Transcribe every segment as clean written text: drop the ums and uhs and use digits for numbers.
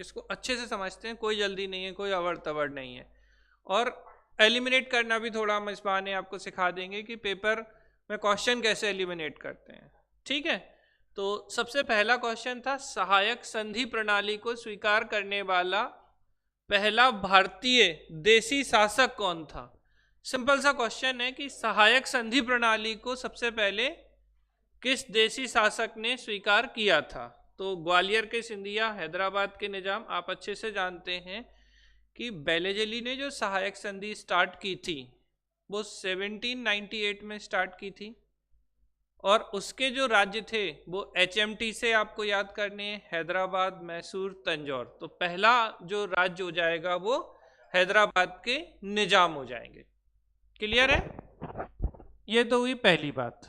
इसको अच्छे से समझते हैं, कोई जल्दी नहीं है, कोई अवड़ तवड़ नहीं है। और एलिमिनेट करना भी थोड़ा हम इस बहाने आपको सिखा देंगे कि पेपर में क्वेश्चन कैसे एलिमिनेट करते हैं। ठीक है, तो सबसे पहला क्वेश्चन था, सहायक संधि प्रणाली को स्वीकार करने वाला पहला भारतीय देशी शासक कौन था। सिंपल सा क्वेश्चन है कि सहायक संधि प्रणाली को सबसे पहले किस देशी शासक ने स्वीकार किया था। तो ग्वालियर के सिंधिया, हैदराबाद के निजाम, आप अच्छे से जानते हैं कि बेलेजली ने जो सहायक संधि स्टार्ट की थी वो 1798 में स्टार्ट की थी, और उसके जो राज्य थे वो HMT से आपको याद करने हैं, हैदराबाद, मैसूर, तंजौर। तो पहला जो राज्य हो जाएगा वो हैदराबाद के निजाम हो जाएंगे। क्लियर है? ये तो हुई पहली बात,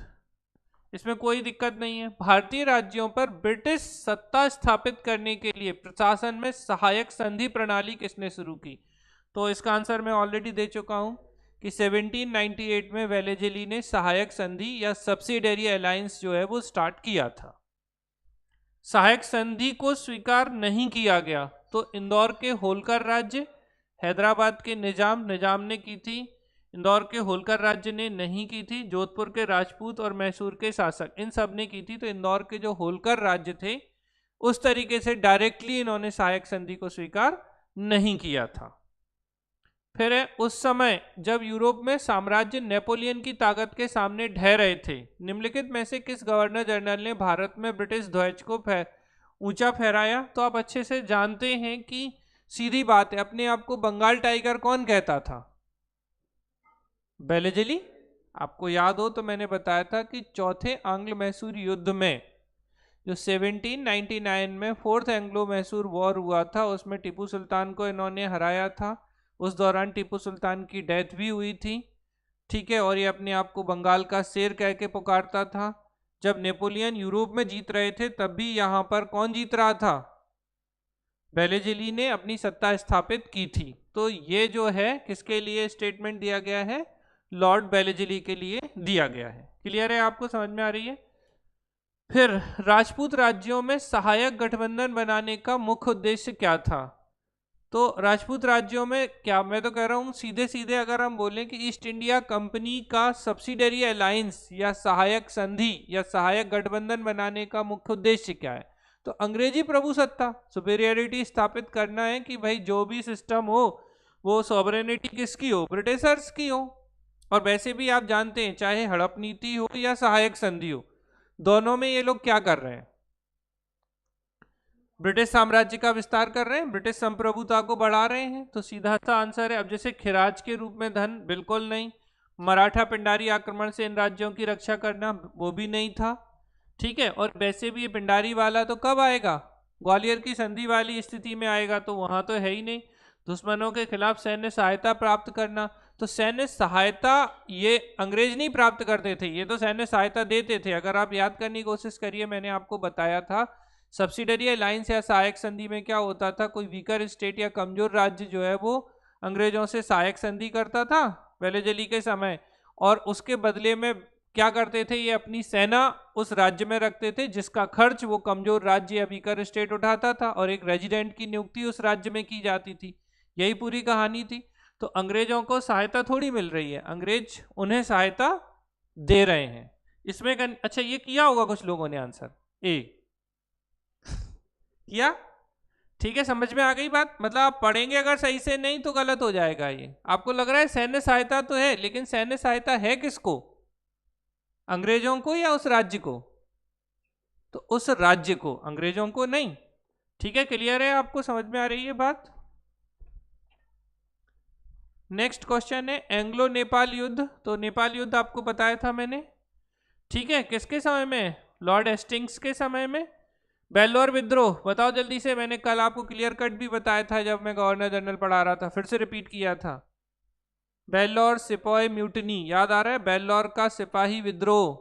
इसमें कोई दिक्कत नहीं है। भारतीय राज्यों पर ब्रिटिश सत्ता स्थापित करने के लिए प्रशासन में सहायक संधि प्रणाली किसने शुरू की। तो इसका आंसर मैं ऑलरेडी दे चुका हूं कि 1798 में वेलेजली ने सहायक संधि या सब्सिडरी अलायंस जो है वो स्टार्ट किया था। सहायक संधि को स्वीकार नहीं किया गया तो इंदौर के होलकर राज्य, हैदराबाद के निजाम ने की थी, इंदौर के होलकर राज्य ने नहीं की थी, जोधपुर के राजपूत और मैसूर के शासक इन सब ने की थी। तो इंदौर के जो होलकर राज्य थे उस तरीके से डायरेक्टली इन्होंने सहायक संधि को स्वीकार नहीं किया था। फिर उस समय जब यूरोप में साम्राज्य नेपोलियन की ताकत के सामने ढह रहे थे, निम्नलिखित में से किस गवर्नर जनरल ने भारत में ब्रिटिश ध्वज को ऊंचा फहराया। तो आप अच्छे से जानते हैं कि सीधी बात है, अपने आप को बंगाल टाइगर कौन कहता था? बेलेजली। आपको याद हो तो मैंने बताया था कि चौथे आंग्ल मैसूर युद्ध में जो 1799 में फोर्थ एंग्लो मैसूर वॉर हुआ था उसमें टीपू सुल्तान को इन्होंने हराया था। उस दौरान टीपू सुल्तान की डेथ भी हुई थी। ठीक है, और ये अपने आप को बंगाल का शेर कह के पुकारता था। जब नेपोलियन यूरोप में जीत रहे थे तब भी यहाँ पर कौन जीत रहा था? बेलेजली ने अपनी सत्ता स्थापित की थी। तो ये जो है किसके लिए स्टेटमेंट दिया गया है? लॉर्ड बेलेजली के लिए दिया गया है। क्लियर है? आपको समझ में आ रही है? फिर राजपूत राज्यों में सहायक गठबंधन बनाने का मुख्य उद्देश्य क्या था। तो राजपूत राज्यों में क्या, मैं तो कह रहा हूँ सीधे सीधे अगर हम बोलें कि ईस्ट इंडिया कंपनी का सब्सिडरी अलायंस या सहायक संधि या सहायक गठबंधन बनाने का मुख्य उद्देश्य क्या है, तो अंग्रेजी प्रभुसत्ता, सुपेरियरिटी स्थापित करना है कि भाई जो भी सिस्टम हो वो सॉवरेनिटी किसकी हो? ब्रिटिशर्स की हो। और वैसे भी आप जानते हैं चाहे हड़प नीति हो या सहायक संधि हो, दोनों में ये लोग क्या कर रहे हैं? ब्रिटिश साम्राज्य का विस्तार कर रहे हैं, ब्रिटिश संप्रभुता को बढ़ा रहे हैं। तो सीधा सा आंसर है। अब जैसे खिराज के रूप में धन, बिल्कुल नहीं। मराठा पिंडारी आक्रमण से इन राज्यों की रक्षा करना, वो भी नहीं था। ठीक है, और वैसे भी ये पिंडारी वाला तो कब आएगा? ग्वालियर की संधि वाली स्थिति में आएगा, तो वहां तो है ही नहीं। दुश्मनों के खिलाफ सैन्य सहायता प्राप्त करना, तो सैन्य सहायता ये अंग्रेज नहीं प्राप्त करते थे, ये तो सैन्य सहायता देते थे। अगर आप याद करने की कोशिश करिए, मैंने आपको बताया था सब्सिडरी अलायंस या सहायक संधि में क्या होता था, कोई वीकर स्टेट या कमजोर राज्य जो है वो अंग्रेजों से सहायक संधि करता था वेलेजली के समय, और उसके बदले में क्या करते थे, ये अपनी सेना उस राज्य में रखते थे जिसका खर्च वो कमजोर राज्य या वीकर स्टेट उठाता था, और एक रेजिडेंट की नियुक्ति उस राज्य में की जाती थी। यही पूरी कहानी थी। तो अंग्रेजों को सहायता थोड़ी मिल रही है, अंग्रेज उन्हें सहायता दे रहे हैं। इसमें अच्छा ये किया होगा कुछ लोगों ने आंसर ए किया। ठीक है, समझ में आ गई बात? मतलब आप पढ़ेंगे अगर सही से, नहीं तो गलत हो जाएगा। ये आपको लग रहा है सैन्य सहायता तो है, लेकिन सैन्य सहायता है किसको? अंग्रेजों को या उस राज्य को? तो उस राज्य को, अंग्रेजों को नहीं। ठीक है, क्लियर है? आपको समझ में आ रही है बात? नेक्स्ट क्वेश्चन है एंग्लो नेपाल युद्ध। तो नेपाल युद्ध आपको बताया था मैंने। ठीक है, किसके समय में? लॉर्ड हेस्टिंग्स के समय में। बेल्लौर विद्रोह बताओ जल्दी से, मैंने कल आपको क्लियर कट भी बताया था जब मैं गवर्नर जनरल पढ़ा रहा था, फिर से रिपीट किया था। बेल्लौर सिपाही म्यूटनी, याद आ रहा है? बेल्लौर का सिपाही विद्रोह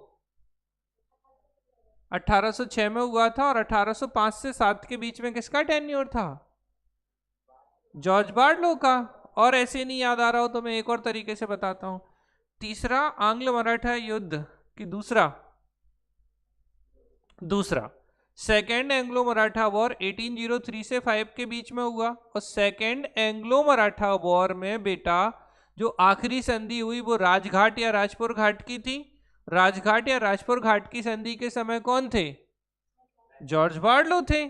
1806 में हुआ था, और 1805 से 7 के बीच में किसका टेन्योर था? जॉर्ज बार्लो का। और ऐसे नहीं याद आ रहा हो तो मैं एक और तरीके से बताता हूं। तीसरा आंग्ल मराठा युद्ध की दूसरा सेकेंड एंग्लो मराठा वॉर 1803 से 5 के बीच में हुआ, और सेकेंड एंग्लो मराठा वॉर में बेटा जो आखिरी संधि हुई वो राजघाट या राजपुर घाट की थी। राजघाट या राजपुर घाट की संधि के समय कौन थे? जॉर्ज बार्लो थे,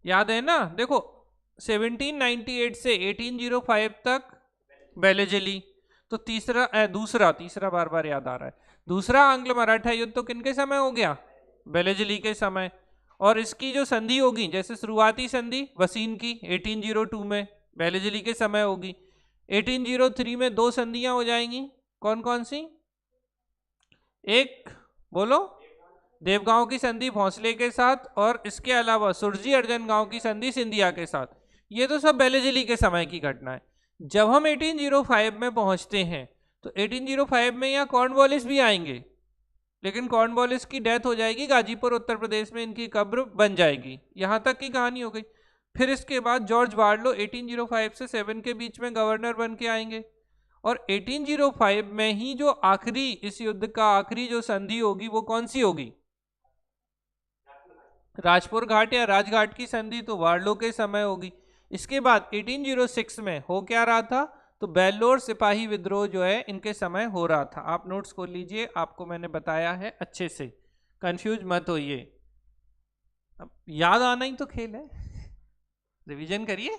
याद है ना। देखो 1798 से 1805 तक बेलेजली, तो तीसरा बार बार याद आ रहा है, दूसरा आंग्ल मराठा युद्ध तो किनके समय हो गया? बेलेजली के समय। और इसकी जो संधि होगी, जैसे शुरुआती संधि वसीन की 1802 में बेलेजली के समय होगी, 1803 में दो संधियां हो जाएंगी, कौन कौन सी? एक बोलो, देवगांव की संधि भोंसले के साथ, और इसके अलावा सुरजी अर्जन गांव की संधि सिंधिया के साथ। ये तो सब बेलेजली के समय की घटना है। जब हम 1805 में पहुंचते हैं तो 1805 में यहाँ कॉर्नवालिस भी आएंगे, लेकिन कॉर्नवालिस की डेथ हो जाएगी, गाजीपुर उत्तर प्रदेश में इनकी कब्र बन जाएगी। यहाँ तक की कहानी हो गई। फिर इसके बाद जॉर्ज बार्लो 1805 से 7 के बीच में गवर्नर बन के आएंगे, और 1805 में ही जो आखिरी इस युद्ध का आखिरी जो संधि होगी वो कौन सी होगी? राजपुर घाट या राजघाट की संधि, तो वार्लो के समय होगी। इसके बाद 1806 में हो क्या रहा था? तो बेल्लोर सिपाही विद्रोह जो है इनके समय हो रहा था। आप नोट्स खोल लीजिए, आपको मैंने बताया है अच्छे से, कंफ्यूज मत होइए। अब याद आना ही तो खेल है, रिवीजन करिए।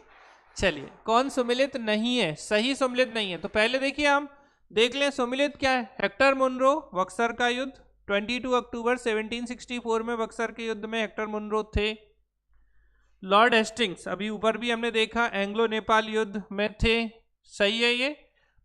चलिए, कौन सुमिलित नहीं है? सही सुमिलित नहीं है। तो पहले देखिए, हम देख लें सुमिलित क्या है। हेक्टर मुनरो, बक्सर का युद्ध 22 अक्टूबर 1764 में बक्सर के युद्ध में हेक्टर मुनरो थे। लॉर्ड हेस्टिंग्स, अभी ऊपर भी हमने देखा, एंग्लो नेपाल युद्ध में थे, सही है ये।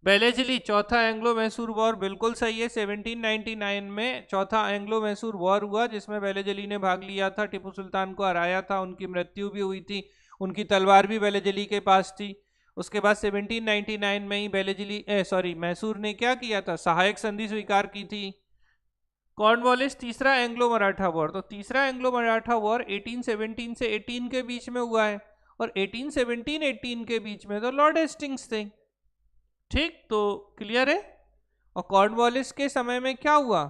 बेलेजली, चौथा एंग्लो मैसूर वॉर, बिल्कुल सही है। 1799 में चौथा एंग्लो मैसूर वॉर हुआ जिसमें बेलेजली ने भाग लिया था, टीपू सुल्तान को हराया था, उनकी मृत्यु भी हुई थी, उनकी तलवार भी बेलेजली के पास थी। उसके बाद 1799 में ही मैसूर ने क्या किया था? सहायक संधि स्वीकार की थी। कॉर्नवालिस, तीसरा एंग्लो मराठा वॉर, तो तीसरा एंग्लो मराठा वॉर 1817 से 18 के बीच में हुआ है, और 1817-18 के बीच में तो लॉर्ड हेस्टिंग्स थे। ठीक, तो क्लियर है। और कॉर्नवालिस के समय में क्या हुआ?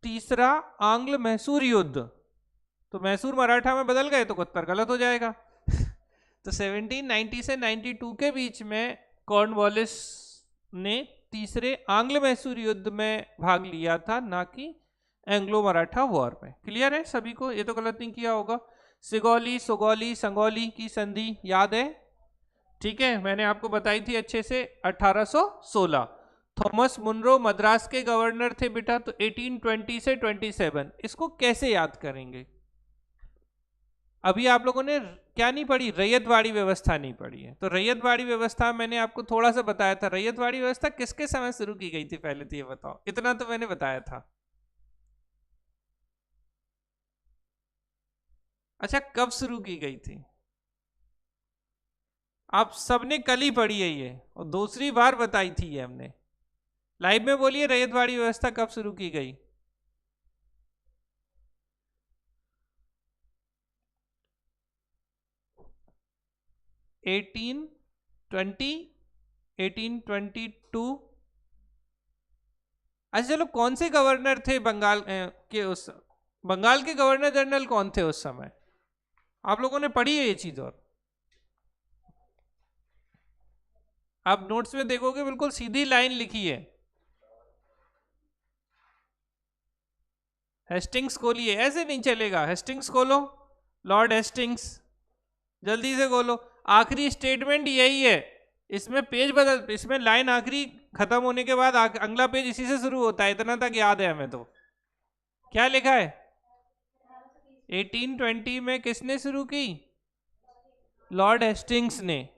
तीसरा आंग्ल मैसूर युद्ध, तो मैसूर मराठा में बदल गए तो उत्तर गलत हो जाएगा। तो 1790 से 92 के बीच में कॉर्नवालिस ने तीसरे आंग्ल मैसूर युद्ध में भाग लिया था, ना कि एंग्लो मराठा वॉर में। क्लियर है सभी को? ये तो गलत नहीं किया होगा। सिगौली, सुगौली, संगौली की संधि याद है? ठीक है, मैंने आपको बताई थी अच्छे से, 1816। थॉमस मुनरो मद्रास के गवर्नर थे बेटा, तो 1820 से 27। इसको कैसे याद करेंगे? अभी आप लोगों ने क्या नहीं पढ़ी? रैयतवाड़ी व्यवस्था नहीं पढ़ी है। तो रैयतवाड़ी व्यवस्था मैंने आपको थोड़ा सा बताया था। रैयतवाड़ी व्यवस्था किसके समय शुरू की गई थी पहले तो ये बताओ, इतना तो मैंने बताया था। अच्छा, कब शुरू की गई थी? आप सबने कल ही पढ़ी है ये, और दूसरी बार बताई थी ये हमने। लाइव में बोलिए, रैयतवाड़ी व्यवस्था कब शुरू की गई? 1820, 1822। अच्छा चलो, कौन से गवर्नर थे बंगाल के गवर्नर जनरल कौन थे उस समय? आप लोगों ने पढ़ी है ये चीज? और आप नोट्स में देखोगे बिल्कुल सीधी लाइन लिखी है। हेस्टिंग्स खोलिए, ऐसे नहीं चलेगा। हेस्टिंग्स खोलो, लॉर्ड हेस्टिंग्स, जल्दी से खोलो। आखिरी स्टेटमेंट यही है, इसमें पेज बदल, इसमें लाइन आखिरी खत्म होने के बाद अगला पेज इसी से शुरू होता है, इतना तक याद है हमें। तो क्या लिखा है? 1820 में किसने शुरू की? लॉर्ड हेस्टिंग्स ने।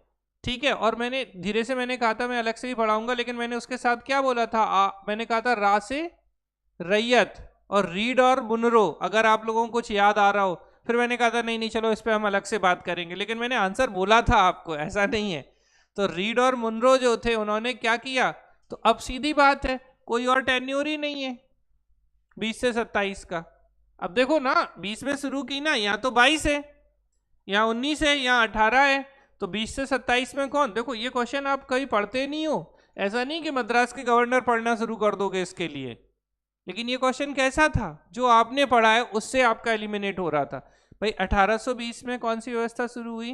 ठीक है, और मैंने धीरे से मैंने कहा था मैं अलग से ही पढ़ाऊंगा, लेकिन मैंने उसके साथ क्या बोला था? मैंने कहा था रा से रैयत, और रीड और मुनरो, अगर आप लोगों को कुछ याद आ रहा हो। फिर मैंने कहा था नहीं नहीं चलो इस पर हम अलग से बात करेंगे, लेकिन मैंने आंसर बोला था आपको, ऐसा नहीं है। तो रीड और मुनरो जो थे उन्होंने क्या किया? तो अब सीधी बात है, कोई और टेन्योर ही नहीं है 20 से 27 का। अब देखो ना, 20 में शुरू की ना, यहाँ तो 22 है, यहाँ 19 है, यहाँ 18 है, तो 20 से 27 में कौन? देखो ये क्वेश्चन आप कहीं पढ़ते नहीं हो, ऐसा नहीं कि मद्रास के गवर्नर पढ़ना शुरू कर दोगे इसके लिए, लेकिन ये क्वेश्चन कैसा था? जो आपने पढ़ा है उससे आपका एलिमिनेट हो रहा था। भाई 1820 में कौन सी व्यवस्था शुरू हुई?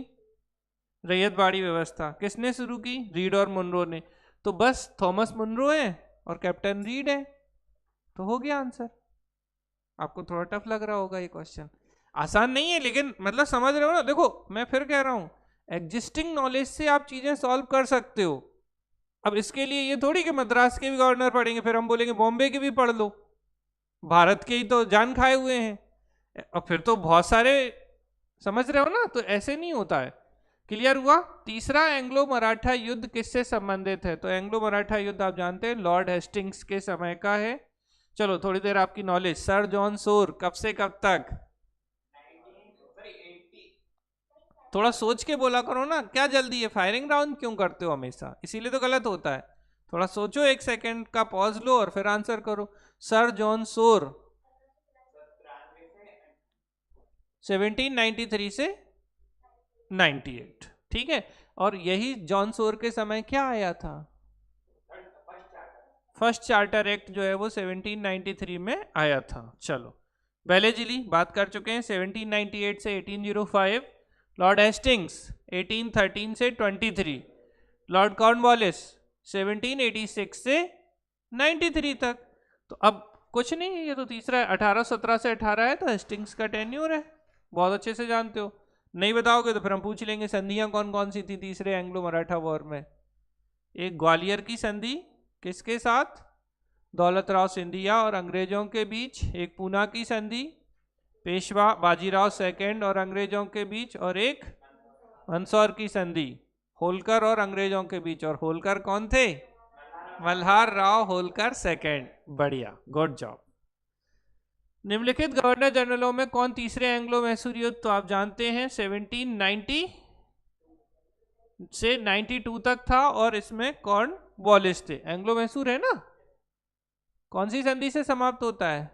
रैयतवाड़ी व्यवस्था। किसने शुरू की? रीड और मुनरो ने। तो बस थॉमस मुनरो है और कैप्टन रीड है, तो हो गया आंसर। आपको थोड़ा टफ लग रहा होगा ये क्वेश्चन, आसान नहीं है, लेकिन मतलब समझ रहे हो ना। देखो मैं फिर कह रहा हूं, एग्जिस्टिंग नॉलेज से आप चीजें सॉल्व कर सकते हो। अब इसके लिए ये थोड़ी कि मद्रास के भी गवर्नर पढ़ेंगे फिर हम बोलेंगे बॉम्बे के भी पढ़ लो, भारत के ही तो जान खाए हुए हैं, और फिर तो बहुत सारे, समझ रहे हो ना। तो ऐसे नहीं होता है। क्लियर हुआ? तीसरा, एंग्लो मराठा युद्ध किससे संबंधित है? तो एंग्लो मराठा युद्ध आप जानते हैं लॉर्ड हेस्टिंग्स के समय का है। चलो थोड़ी देर आपकी नॉलेज, सर जॉन सोर कब से कब तक? थोड़ा सोच के बोला करो ना, क्या जल्दी है, फायरिंग राउंड क्यों करते हो हमेशा, इसीलिए तो गलत होता है। थोड़ा सोचो, 1 सेकंड का पॉज लो और फिर आंसर करो। सर जॉन सोर 1793 से 98, ठीक है। और यही जॉन सोर के समय क्या आया था? फर्स्ट चार्टर एक्ट जो है वो 1793 में आया था। चलो बेलेजिली बात कर चुके हैं, 1798 से 1805। लॉर्ड हेस्टिंग्स 1813 से 23। लॉर्ड कॉर्नवालिस 1786 से 93 तक। तो अब कुछ नहीं है, ये तो तीसरा है। 1817 से 18 है तो हेस्टिंग्स का टेन्योर है, बहुत अच्छे से जानते हो। नहीं बताओगे तो फिर हम पूछ लेंगे संधियां कौन कौन सी थी तीसरे एंग्लो मराठा वॉर में। एक ग्वालियर की संधि, किसके साथ? दौलत राव सिंधिया और अंग्रेजों के बीच। एक पूना की संधि, पेशवा बाजीराव सेकंड और अंग्रेजों के बीच। और एक मंदसौर की संधि, होलकर और अंग्रेजों के बीच। और होलकर कौन थे? मल्हार राव होलकर सेकंड। बढ़िया, गुड जॉब। निम्नलिखित गवर्नर जनरलों में कौन तीसरे एंग्लो मैसूर युद्ध, तो आप जानते हैं 1790 से 92 तक था, और इसमें कॉर्नवालिस थे। एंग्लो मैसूर है ना, कौन सी संधि से समाप्त होता है?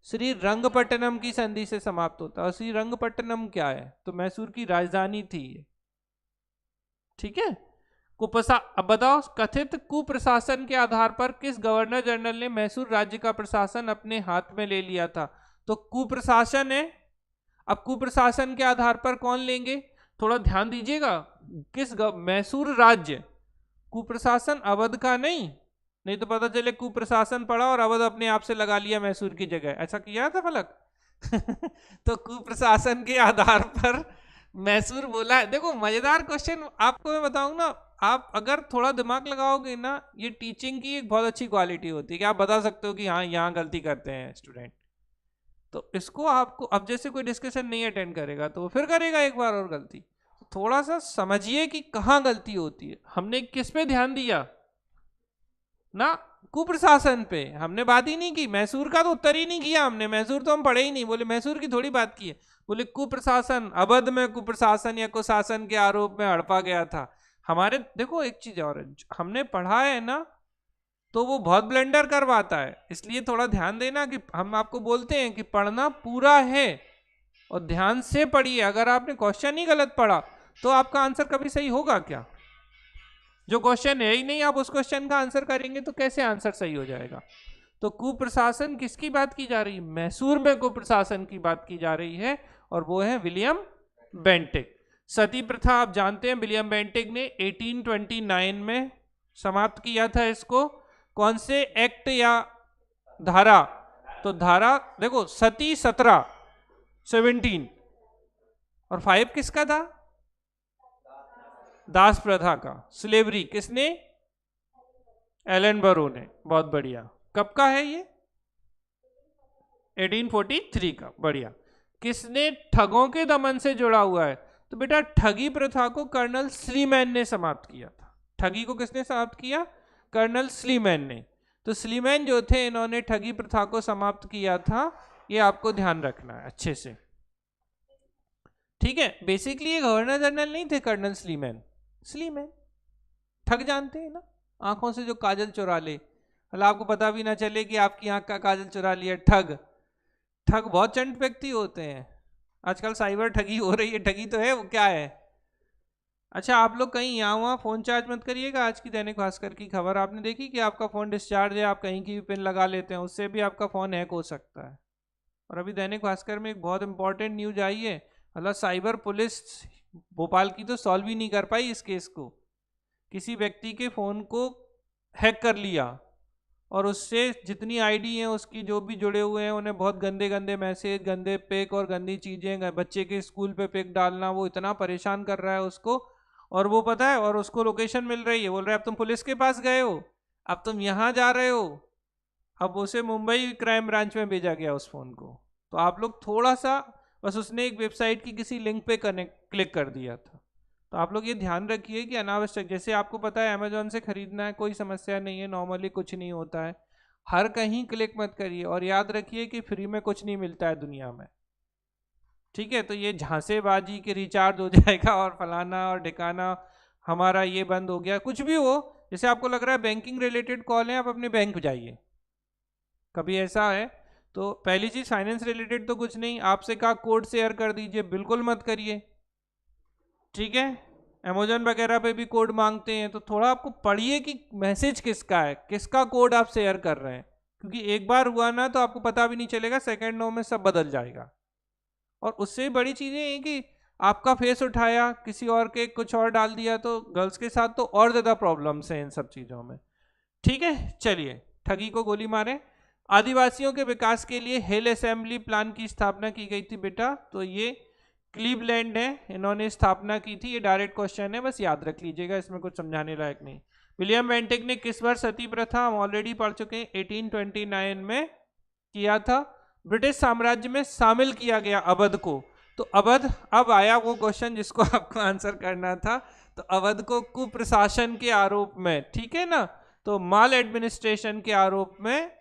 श्री रंगपट्टनम की संधि से समाप्त होता है। और श्री रंगपट्टनम क्या है? तो मैसूर की राजधानी थी, ठीक है। अब बताओ, कथित कुप्रशासन के आधार पर किस गवर्नर जनरल ने मैसूर राज्य का प्रशासन अपने हाथ में ले लिया था? तो कुप्रशासन है। अब कुप्रशासन के आधार पर कौन लेंगे? थोड़ा ध्यान दीजिएगा, मैसूर राज्य, कुप्रशासन अवध का नहीं तो पता चले कुप्रशासन पड़ा और अवध अपने आप से लगा लिया मैसूर की जगह, ऐसा किया था फलक। तो कुप्रशासन के आधार पर मैसूर बोला है। देखो मजेदार क्वेश्चन आपको मैं बताऊं ना, आप अगर थोड़ा दिमाग लगाओगे ना, ये टीचिंग की एक बहुत अच्छी क्वालिटी होती है कि आप बता सकते हो कि हाँ यहाँ गलती करते हैं स्टूडेंट। तो इसको आपको, अब जैसे कोई डिस्कशन नहीं अटेंड करेगा तो फिर करेगा एक बार और गलती, तो थोड़ा सा समझिए कि कहाँ गलती होती है। हमने किस पे ध्यान दिया ना? कुप्रशासन पे हमने बात ही नहीं की, मैसूर का तो उत्तर ही नहीं किया हमने, मैसूर तो हम पढ़े ही नहीं, बोले मैसूर की थोड़ी बात की है। बोले कुप्रशासन, अवध में कुप्रशासन या कुशासन के आरोप में हड़पा गया था हमारे। देखो एक चीज और हमने पढ़ा है ना, तो वो बहुत ब्लेंडर करवाता है, इसलिए थोड़ा ध्यान देना कि हम आपको बोलते हैं कि पढ़ना पूरा है और ध्यान से पढ़िए। अगर आपने क्वेश्चन ही गलत पढ़ा तो आपका आंसर कभी सही होगा क्या? जो क्वेश्चन है ही नहीं, आप उस क्वेश्चन का आंसर करेंगे तो कैसे आंसर सही हो जाएगा? तो कुप्रशासन किसकी बात की जा रही है? मैसूर में कुप्रशासन की बात की जा रही है, और वो है विलियम बेंटिक। सती प्रथा आप जानते हैं विलियम बेंटिक ने 1829 में समाप्त किया था इसको। कौन से एक्ट या धारा? तो धारा देखो, सती 17 और 5 किसका था? दास प्रथा का। स्लेवरी किसने? एलन बरो ने। बहुत बढ़िया। कब का है ये? 1843 का। बढ़िया। किसने ठगों के दमन से जुड़ा हुआ है? तो बेटा ठगी प्रथा को कर्नल स्लीमैन ने समाप्त किया था। ठगी को किसने समाप्त किया? कर्नल स्लीमैन ने। तो स्लीमैन जो थे, इन्होंने ठगी प्रथा को समाप्त किया था, ये आपको ध्यान रखना है अच्छे से, ठीक है। बेसिकली ये गवर्नर जनरल नहीं थे कर्नल स्लीमैन। स्लीमैन ठग जानते हैं ना, आंखों से जो काजल चुरा ले, मतलब आपको पता भी ना चले कि आपकी आंख का काजल चुरा लिया। ठग बहुत चंट व्यक्ति होते हैं। आजकल साइबर ठगी हो रही है, ठगी तो है, वो क्या है? अच्छा आप लोग कहीं यहाँ वहाँ फ़ोन चार्ज मत करिएगा। आज की दैनिक भास्कर की खबर आपने देखी कि आपका फ़ोन डिस्चार्ज है, आप कहीं की भी पिन लगा लेते हैं, उससे भी आपका फ़ोन हैक हो सकता है। और अभी दैनिक भास्कर में एक बहुत इंपॉर्टेंट न्यूज आई है, मतलब साइबर पुलिस भोपाल की तो सॉल्व ही नहीं कर पाई इस केस को। किसी व्यक्ति के फोन को हैक कर लिया और उससे जितनी आईडी हैं उसकी जो भी जुड़े हुए हैं उन्हें बहुत गंदे गंदे मैसेज, गंदे पिक और गंदी चीजें, बच्चे के स्कूल पे पिक डालना, वो इतना परेशान कर रहा है उसको। और वो पता है, और उसको लोकेशन मिल रही है, बोल रहा है अब तुम पुलिस के पास गए हो, अब तुम यहाँ जा रहे हो। अब उसे मुंबई क्राइम ब्रांच में भेजा गया उस फोन को। तो आप लोग थोड़ा सा, बस उसने एक वेबसाइट की किसी लिंक पे क्लिक कर दिया था। तो आप लोग ये ध्यान रखिए कि अनावश्यक, जैसे आपको पता है अमेजोन से खरीदना है, कोई समस्या नहीं है, नॉर्मली कुछ नहीं होता है, हर कहीं क्लिक मत करिए। और याद रखिए कि फ्री में कुछ नहीं मिलता है दुनिया में, ठीक है। तो ये झांसेबाजी के रिचार्ज हो जाएगा और फलाना और ठिकाना, हमारा ये बंद हो गया, कुछ भी हो। जैसे आपको लग रहा है बैंकिंग रिलेटेड कॉल है, आप अपने बैंक जाइए, कभी ऐसा है तो पहली चीज फाइनेंस रिलेटेड तो कुछ नहीं, आपसे कहा कोड शेयर कर दीजिए, बिल्कुल मत करिए, ठीक है। अमेजोन वगैरह पे भी कोड मांगते हैं, तो थोड़ा आपको पढ़िए कि मैसेज किसका है, किसका कोड आप शेयर कर रहे हैं, क्योंकि एक बार हुआ ना तो आपको पता भी नहीं चलेगा, सेकेंडों में सब बदल जाएगा। और उससे बड़ी चीजें हैं कि आपका फेस उठाया, किसी और के कुछ और डाल दिया, तो गर्ल्स के साथ तो और ज्यादा प्रॉब्लम्स हैं इन सब चीजों में, ठीक है। चलिए, ठगी को गोली मारे। आदिवासियों के विकास के लिए हिल असेंबली प्लान की स्थापना की गई थी बेटा, तो ये क्लीवलैंड है, इन्होंने स्थापना की थी। ये डायरेक्ट क्वेश्चन है, बस याद रख लीजिएगा, इसमें कुछ समझाने लायक नहीं। विलियम बेंटिक ने किस वर्ष सती प्रथा, हम ऑलरेडी पढ़ चुके हैं, 1829 में किया था। ब्रिटिश साम्राज्य में शामिल किया गया अवध को, तो अवध, अब आया वो क्वेश्चन जिसको आपको आंसर करना था। तो अवध को कुप्रशासन के आरोप में, ठीक है ना, तो माल एडमिनिस्ट्रेशन के आरोप में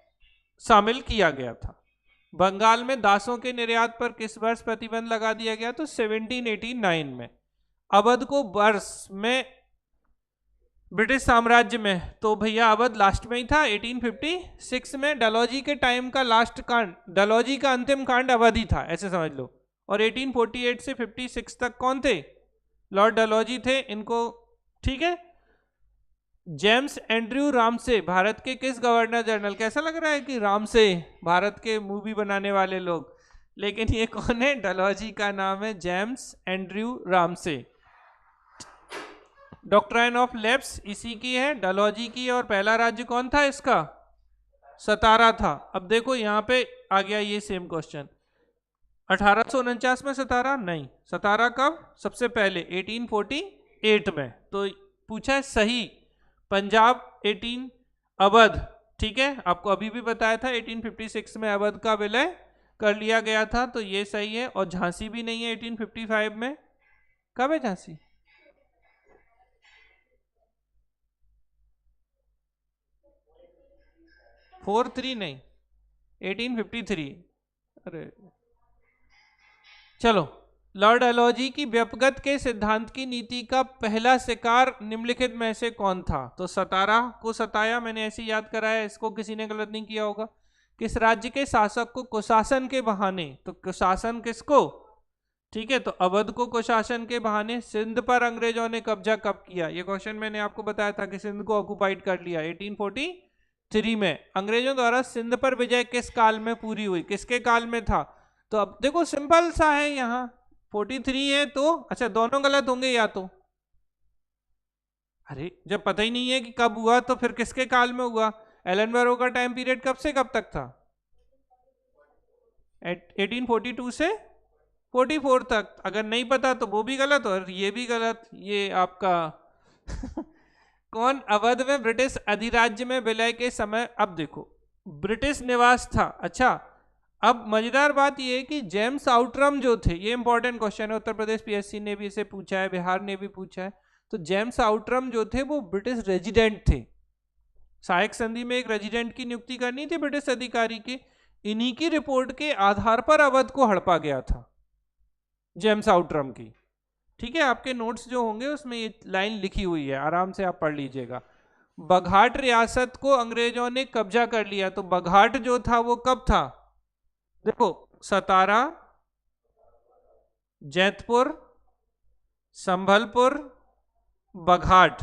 शामिल किया गया था। बंगाल में दासों के निर्यात पर किस वर्ष प्रतिबंध लगा दिया गया, तो 1789 में। अवध को वर्ष में ब्रिटिश साम्राज्य में, तो भैया अवध लास्ट में ही था, 1856 में। डलहौजी के टाइम का लास्ट कांड, डलहौजी का अंतिम कांड अवध ही था, ऐसे समझ लो। और 1848 से 56 तक कौन थे, लॉर्ड डलहौजी थे, इनको, ठीक है। जेम्स एंड्रयू रामसे भारत के किस गवर्नर जनरल, कैसा लग रहा है कि रामसे भारत के मूवी बनाने वाले लोग, लेकिन ये कौन है, डलहौजी का नाम है James Andrew Ramsay. Doctrine of lapse इसी की है, डलहौजी की। और पहला राज्य कौन था इसका, सतारा था। अब देखो यहाँ पे आ गया ये सेम क्वेश्चन, 1849 में सतारा नहीं, सतारा कब, सबसे पहले 1848 में। तो पूछा है सही, पंजाब 18, अवध, ठीक है, आपको अभी भी बताया था 1856 में अवध का विलय कर लिया गया था, तो ये सही है। और झांसी भी नहीं है 1855 में, कब है झांसी, फोर थ्री नहीं, 1853। अरे चलो, लॉर्ड डलहौजी की व्यपगत के सिद्धांत की नीति का पहला शिकार निम्नलिखित में से कौन था, तो सतारा को सताया, मैंने ऐसे याद कराया, इसको किसी ने गलत नहीं किया होगा। किस राज्य के शासक को कुशासन के बहाने, तो कुशासन किसको, ठीक है, तो अवध को कुशासन के बहाने। सिंध पर अंग्रेजों ने कब्जा कब किया, ये क्वेश्चन मैंने आपको बताया था कि सिंध को ऑक्युपाइड कर लिया 1843 में। अंग्रेजों द्वारा सिंध पर विजय किस काल में पूरी हुई, किसके काल में था, तो अब देखो सिंपल सा है, यहाँ 43 है, तो अच्छा दोनों गलत होंगे या तो, अरे जब पता ही नहीं है कि कब हुआ तो फिर किसके काल में हुआ। एलन बैरो का टाइम पीरियड कब से कब तक था, 1842 से 44 तक। अगर नहीं पता तो वो भी गलत और ये भी गलत, ये आपका कौन अवध में ब्रिटिश अधिराज्य में विलय के समय, अब देखो ब्रिटिश निवास था, अच्छा। अब मजेदार बात यह है कि जेम्स आउटरम जो थे, ये इंपॉर्टेंट क्वेश्चन है, उत्तर प्रदेश पीएससी ने भी इसे पूछा है, बिहार ने भी पूछा है। तो जेम्स आउटरम जो थे वो ब्रिटिश रेजिडेंट थे, सहायक संधि में एक रेजिडेंट की नियुक्ति करनी थी ब्रिटिश अधिकारी की, इन्हीं की रिपोर्ट के आधार पर अवध को हड़पा गया था, जेम्स आउटरम की, ठीक है। आपके नोट्स जो होंगे उसमें ये लाइन लिखी हुई है, आराम से आप पढ़ लीजिएगा। बघाट रियासत को अंग्रेजों ने कब्जा कर लिया, तो बघाट जो था वो कब था, देखो सतारा, जैतपुर, संभलपुर, बघाट,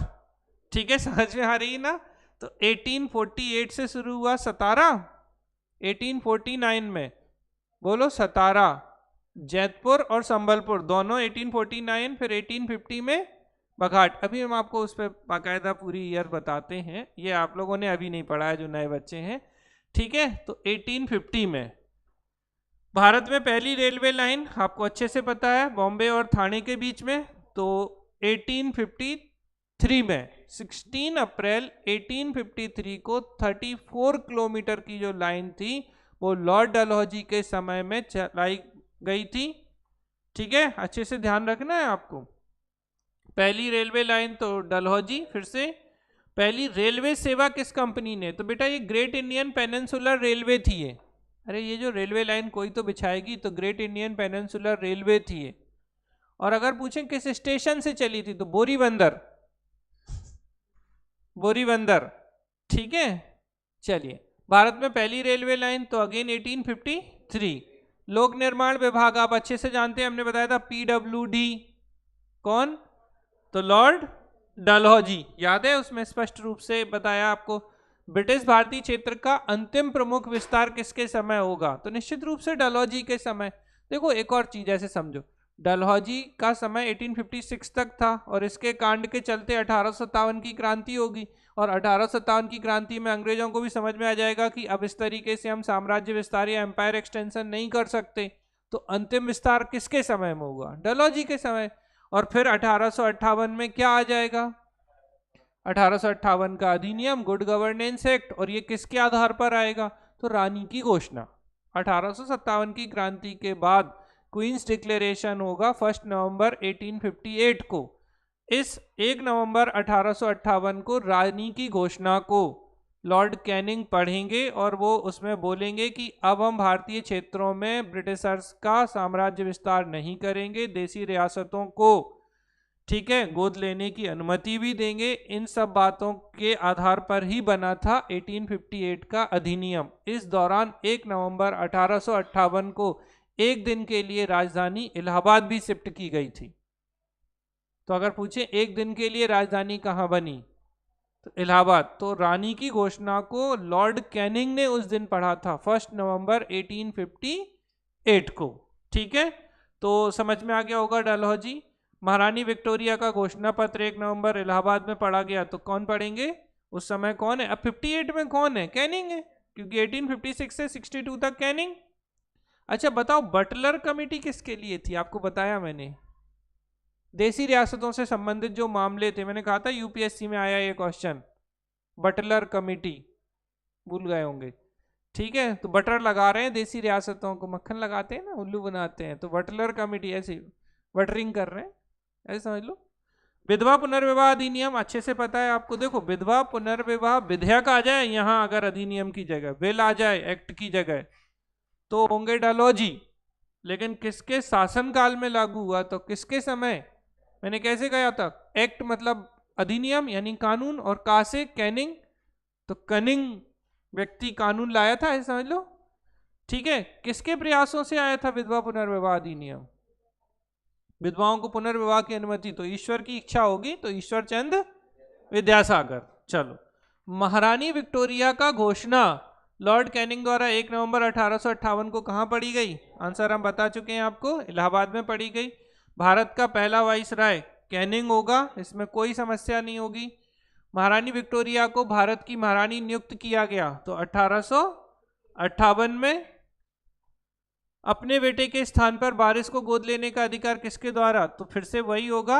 ठीक है, समझ में आ रही है ना। तो 1848 से शुरू हुआ सतारा, 1849 में बोलो सतारा, जैतपुर और संबलपुर दोनों 1849, फिर 1850 में बघाट। अभी हम आपको उस पर बाकायदा पूरी ईयर बताते हैं, ये आप लोगों ने अभी नहीं पढ़ा है जो नए बच्चे हैं, ठीक है। तो 1850 में भारत में पहली रेलवे लाइन आपको अच्छे से पता है, बॉम्बे और ठाणे के बीच में। तो 1853 में 16 अप्रैल 1853 को 34 किलोमीटर की जो लाइन थी वो लॉर्ड डलहौजी के समय में चलाई गई थी, ठीक है। अच्छे से ध्यान रखना है आपको। पहली रेलवे लाइन तो डलहौजी। फिर से पहली रेलवे सेवा किस कंपनी ने? तो बेटा ये ग्रेट इंडियन पेनिनसुलर रेलवे थी ये। अरे ये जो रेलवे लाइन कोई तो बिछाएगी, तो ग्रेट इंडियन पेनिनसुलर रेलवे थी ये। और अगर पूछें किस स्टेशन से चली थी, तो बोरीबंदर, बोरीबंदर, ठीक है। चलिए, भारत में पहली रेलवे लाइन तो अगेन 1853। लोक निर्माण विभाग आप अच्छे से जानते हैं, हमने बताया था PWD, कौन? तो लॉर्ड डलहौजी, याद है, उसमें स्पष्ट रूप से बताया आपको। ब्रिटिश भारतीय क्षेत्र का अंतिम प्रमुख विस्तार किसके समय होगा? तो निश्चित रूप से डलहौजी के समय। देखो एक और चीज ऐसे समझो, डलहौजी का समय 1856 तक था और इसके कांड के चलते 1857 की क्रांति होगी, और 1857 की क्रांति में अंग्रेजों को भी समझ में आ जाएगा कि अब इस तरीके से हम साम्राज्य विस्तार या एम्पायर एक्सटेंशन नहीं कर सकते। तो अंतिम विस्तार किसके समय में होगा? डलहौजी के समय। और फिर 1858 में क्या आ जाएगा? 1858 का अधिनियम, गुड गवर्नेंस एक्ट। और ये किसके आधार पर आएगा? तो रानी की घोषणा। 1857 की क्रांति के बाद क्वींस डिक्लेरेशन होगा 1 नवंबर 1858 को। इस 1 नवंबर 1858 को रानी की घोषणा को लॉर्ड कैनिंग पढ़ेंगे और वो उसमें बोलेंगे कि अब हम भारतीय क्षेत्रों में ब्रिटिशर्स का साम्राज्य विस्तार नहीं करेंगे, देसी रियासतों को, ठीक है, गोद लेने की अनुमति भी देंगे। इन सब बातों के आधार पर ही बना था 1858 का अधिनियम। इस दौरान 1 नवंबर 1858 को एक दिन के लिए राजधानी इलाहाबाद भी शिफ्ट की गई थी। तो अगर पूछे एक दिन के लिए राजधानी कहाँ बनी, तो इलाहाबाद। तो रानी की घोषणा को लॉर्ड कैनिंग ने उस दिन पढ़ा था 1 नवंबर 1858 को, ठीक है। तो समझ में आ गया होगा डलहौजी। महारानी विक्टोरिया का घोषणा पत्र 1 नवंबर इलाहाबाद में पढ़ा गया, तो कौन पढ़ेंगे उस समय? कौन है? अब 58 में कौन है? कैनिंग है, क्योंकि 1856 से 62 तक कैनिंग। अच्छा बताओ, बटलर कमेटी किसके लिए थी? आपको बताया मैंने, देसी रियासतों से संबंधित जो मामले थे, मैंने कहा था यूपीएससी में आया ये क्वेश्चन, बटलर कमेटी, भूल गए होंगे, ठीक है। तो बटर लगा रहे हैं देसी रियासतों को, मक्खन लगाते हैं ना, उल्लू बनाते हैं, तो बटलर कमेटी ऐसे बटरिंग कर रहे हैं, ऐसे समझ लो। विधवा पुनर्विवाह अधिनियम अच्छे से पता है आपको। देखो विधवा पुनर्विवाह विधेयक आ जाए यहाँ अगर अधिनियम की जगह, बिल आ जाए एक्ट की जगह, तो होंगे डलहौजी। लेकिन किसके शासनकाल में लागू हुआ? तो किसके समय? मैंने कैसे कहा था, एक्ट मतलब अधिनियम यानी कानून, और का से कैनिंग, तो कनिंग व्यक्ति कानून लाया था, ऐसे समझ लो, ठीक है। किसके प्रयासों से आया था विधवा पुनर्विवाह अधिनियम? विधवाओं को पुनर्विवाह की अनुमति तो ईश्वर की इच्छा होगी, तो ईश्वर चंद विद्यासागर। चलो, महारानी विक्टोरिया का घोषणा लॉर्ड कैनिंग द्वारा 1 नवंबर 1858 को कहां पढ़ी गई? आंसर हम बता चुके हैं आपको, इलाहाबाद में पढ़ी गई। भारत का पहला वाइसराय कैनिंग होगा, इसमें कोई समस्या नहीं होगी। महारानी विक्टोरिया को भारत की महारानी नियुक्त किया गया तो 1858 में। अपने बेटे के स्थान पर वारिस को गोद लेने का अधिकार किसके द्वारा? तो फिर से वही होगा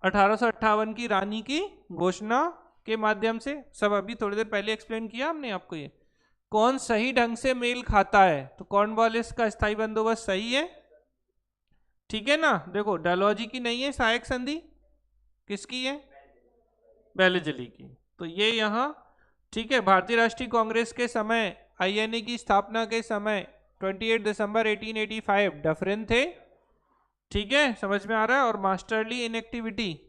1858 की रानी की घोषणा के माध्यम से। सब अभी थोड़ी देर पहले एक्सप्लेन किया हमने आपको। ये कौन सही ढंग से मेल खाता है? तो कॉर्नवालिस का स्थायी बंदोबस्त सही है, ठीक है ना। देखो डलहौजी की नहीं है सहायक संधि, किसकी है? बेलेजली की। तो ये यहाँ, ठीक है। भारतीय राष्ट्रीय कांग्रेस के समय, आईएनए की स्थापना के समय 28 दिसंबर 1885 डफरिन थे, ठीक है, समझ में आ रहा है। और मास्टरली इनएक्टिविटी,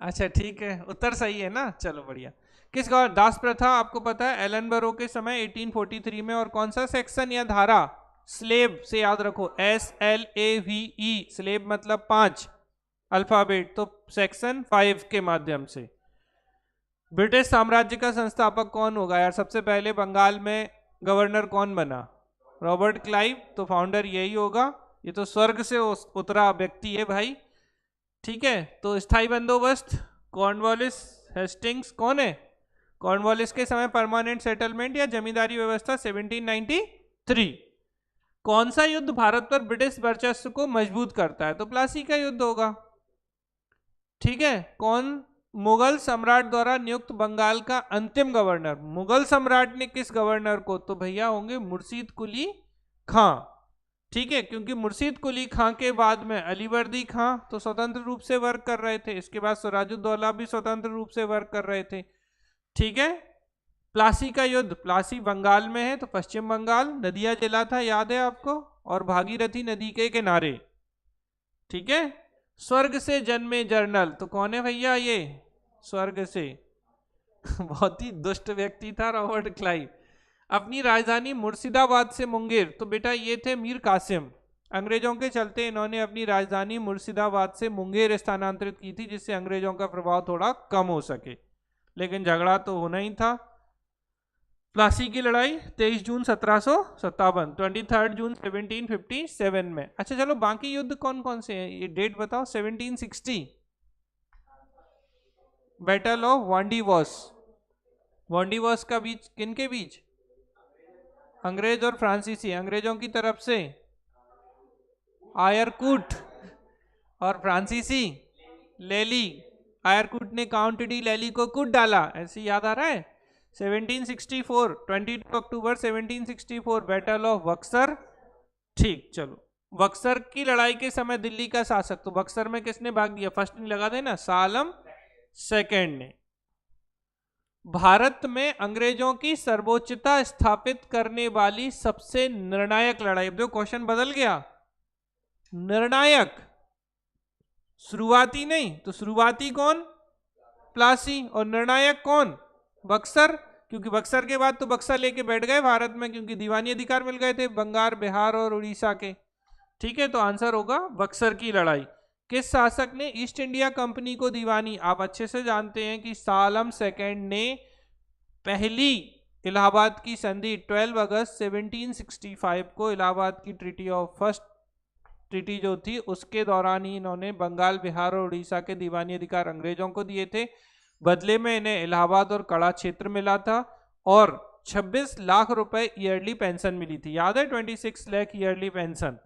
अच्छा ठीक है, उत्तर सही है ना, चलो बढ़िया। किस गवर्नर? दास प्रथा आपको पता है एलनबरो के समय 1843 में। और कौन सा सेक्शन या धारा? स्लेव से याद रखो, SLAVE, स्लेव मतलब 5 अल्फाबेट, तो सेक्शन 5 के माध्यम से। ब्रिटिश साम्राज्य का संस्थापक कौन होगा यार? सबसे पहले बंगाल में गवर्नर कौन बना? Robert Clive. तो फाउंडर यही होगा। ये तो स्वर्ग से उतरा व्यक्ति है भाई। ठीक है, तो स्थायी बंदोबस्त कॉर्नवालिस हेस्टिंग्स कौन है? कॉर्नवालिस के समय परमानेंट सेटलमेंट या जमींदारी व्यवस्था 1793। कौन सा युद्ध भारत पर ब्रिटिश वर्चस्व को मजबूत करता है? तो प्लासी का युद्ध होगा। ठीक है, कौन मुगल सम्राट द्वारा नियुक्त बंगाल का अंतिम गवर्नर? मुगल सम्राट ने किस गवर्नर को? तो भैया होंगे मुर्शीद कुली खां। ठीक है, क्योंकि मुर्शीद कुली खां के बाद में अलीवर्दी खां तो स्वतंत्र रूप से वर्क कर रहे थे, इसके बाद सिराजुद्दौला भी स्वतंत्र रूप से वर्क कर रहे थे। ठीक है, प्लासी का युद्ध, प्लासी बंगाल में है तो पश्चिम बंगाल, नदिया जिला था याद है आपको, और भागीरथी नदी के किनारे। ठीक है, स्वर्ग से जन्मे जर्नल तो कौन है भैया? ये स्वर्ग से बहुत ही दुष्ट व्यक्ति था रॉबर्ट क्लाइव। अपनी राजधानी मुर्शिदाबाद से मुंगेर, तो बेटा ये थे मीर कासिम। अंग्रेजों के चलते इन्होंने अपनी राजधानी मुर्शिदाबाद से मुंगेर स्थानांतरित की थी, जिससे अंग्रेजों का प्रभाव थोड़ा कम हो सके, लेकिन झगड़ा तो होना ही था। प्लासी की लड़ाई 23 जून 1757, 23 जून 1757 में। अच्छा चलो बाकी युद्ध कौन कौन से हैं ये डेट बताओ। 1760 बैटल ऑफ वांडीवॉस। वांडीवॉस का बीच किन के बीच? अंग्रेज और फ्रांसीसी। अंग्रेजों की तरफ से आयरकूट और फ्रांसीसी लेली। आयरकूट ने काउंट डी लेली को कूट डाला, ऐसे याद आ रहा है। 1764 22 अक्टूबर 1764 बैटल ऑफ बक्सर। ठीक, चलो बक्सर की लड़ाई के समय दिल्ली का शासक, तो बक्सर में किसने भाग लिया? फर्स्ट नहीं लगा देना, शाह आलम सेकेंड ने। भारत में अंग्रेजों की सर्वोच्चता स्थापित करने वाली सबसे निर्णायक लड़ाई, देखो क्वेश्चन बदल गया, निर्णायक, शुरुआती नहीं, तो शुरुआती कौन? प्लासी, और निर्णायक कौन? बक्सर, क्योंकि बक्सर के बाद तो बक्सर लेके बैठ गए भारत में, क्योंकि दीवानी अधिकार मिल गए थे बंगाल, बिहार और उड़ीसा के। ठीक है, तो आंसर होगा बक्सर की लड़ाई। किस शासक ने ईस्ट इंडिया कंपनी को दीवानी? आप अच्छे से जानते हैं कि शाह आलम सेकेंड ने पहली इलाहाबाद की संधि 12 अगस्त 1765 को, इलाहाबाद की ट्रीटी ऑफ फर्स्ट ट्रीटी जो थी उसके दौरान ही इन्होंने बंगाल, बिहार और उड़ीसा के दीवानी अधिकार अंग्रेजों को दिए थे। बदले में इन्हें इलाहाबाद और कड़ा क्षेत्र मिला था और 26 लाख रुपए ईयरली पेंशन मिली थी, याद है 26 लाख ईयरली पेंशन।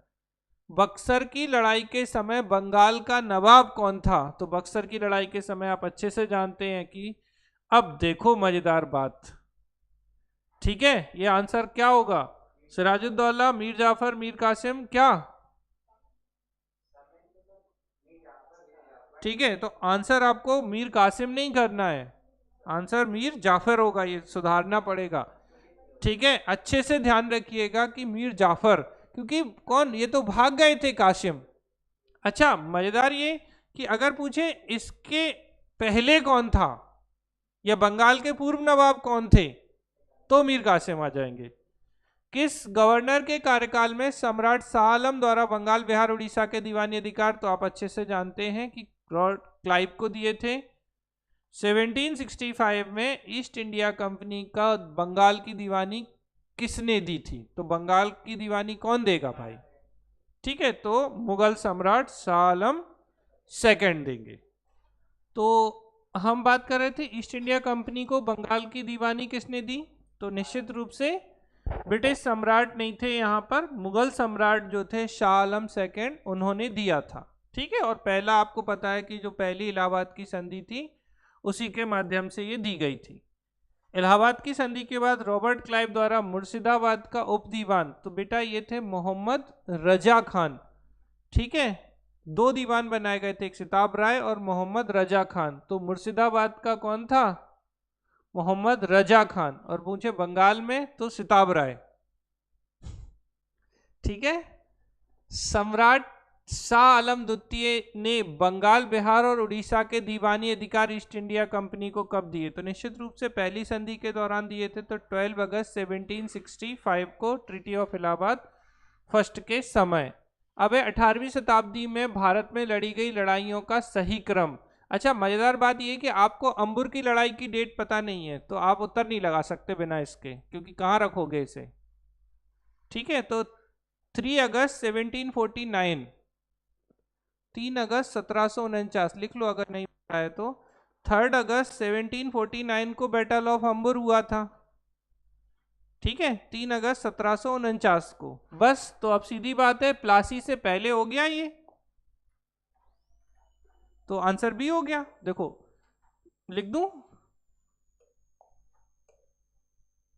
बक्सर की लड़ाई के समय बंगाल का नवाब कौन था? तो बक्सर की लड़ाई के समय आप अच्छे से जानते हैं कि, अब देखो मजेदार बात, ठीक है, ये आंसर क्या होगा? सिराजुद्दौला, मीर जाफर, मीर कासिम, क्या? ठीक है, तो आंसर आपको मीर कासिम नहीं करना है, आंसर मीर जाफर होगा, ये सुधारना पड़ेगा। ठीक है, अच्छे से ध्यान रखिएगा कि मीर जाफर, क्योंकि कौन, ये तो भाग गए थे कासिम। अच्छा मजेदार ये कि अगर पूछे इसके पहले कौन था या बंगाल के पूर्व नवाब कौन थे, तो मीर कासिम आ जाएंगे। किस गवर्नर के कार्यकाल में सम्राट शाह आलम द्वारा बंगाल, बिहार, उड़ीसा के दीवानी अधिकार, तो आप अच्छे से जानते हैं कि लॉर्ड क्लाइव को दिए थे। 1765 में ईस्ट इंडिया कंपनी का बंगाल की दीवानी किसने दी थी? तो बंगाल की दीवानी कौन देगा भाई? ठीक है, तो मुगल सम्राट शाह आलम सेकेंड देंगे। तो हम बात कर रहे थे ईस्ट इंडिया कंपनी को बंगाल की दीवानी किसने दी? तो निश्चित रूप से ब्रिटिश सम्राट नहीं थे यहाँ पर, मुगल सम्राट जो थे शाह आलम सेकेंड, उन्होंने दिया था। ठीक है, और पहला आपको पता है कि जो पहली इलाहाबाद की संधि थी उसी के माध्यम से ये दी गई थी। इलाहाबाद की संधि के बाद रॉबर्ट क्लाइव द्वारा मुर्शिदाबाद का उप दीवान, तो बेटा ये थे मोहम्मद रजा खान। ठीक है, दो दीवान बनाए गए थे, एक सिताब राय और मोहम्मद रजा खान। तो मुर्शिदाबाद का कौन था? मोहम्मद रजा खान। और पूछे बंगाल में तो सिताब राय। ठीक है, सम्राट शाह आलम द्वितीय ने बंगाल, बिहार और उड़ीसा के दीवानी अधिकार ईस्ट इंडिया कंपनी को कब दिए? तो निश्चित रूप से पहली संधि के दौरान दिए थे, तो 12 अगस्त 1765 को ट्रीटी ऑफ इलाहाबाद फर्स्ट के समय। अब 18वीं शताब्दी में भारत में लड़ी गई लड़ाइयों का सही क्रम, अच्छा, मजेदार बात यह कि आपको अंबुर की लड़ाई की डेट पता नहीं है तो आप उत्तर नहीं लगा सकते बिना इसके, क्योंकि कहाँ रखोगे इसे। ठीक है, तो 3 अगस्त 1749, 3 अगस्त 1749 लिख लो अगर नहीं पता है तो। 3 अगस्त 1749 को बैटल ऑफ अंबुर हुआ था। ठीक है, 3 अगस्त 1749 को। बस, तो अब सीधी बात है, प्लासी से पहले हो गया ये, तो आंसर बी हो गया। देखो लिख दूं,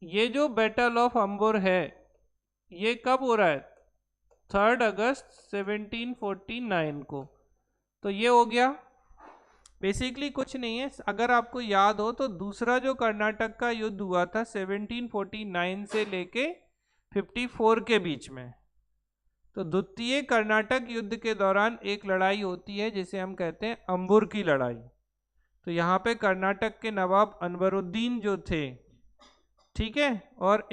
ये जो बैटल ऑफ अंबुर है ये कब हो रहा है? 3 अगस्त 1749 को। तो ये हो गया। बेसिकली कुछ नहीं है, अगर आपको याद हो तो दूसरा जो कर्नाटक का युद्ध हुआ था 1749 से लेके 54 के बीच में, तो द्वितीय कर्नाटक युद्ध के दौरान एक लड़ाई होती है जिसे हम कहते हैं अंबुर की लड़ाई। तो यहाँ पे कर्नाटक के नवाब अनवरुद्दीन जो थे, ठीक है, और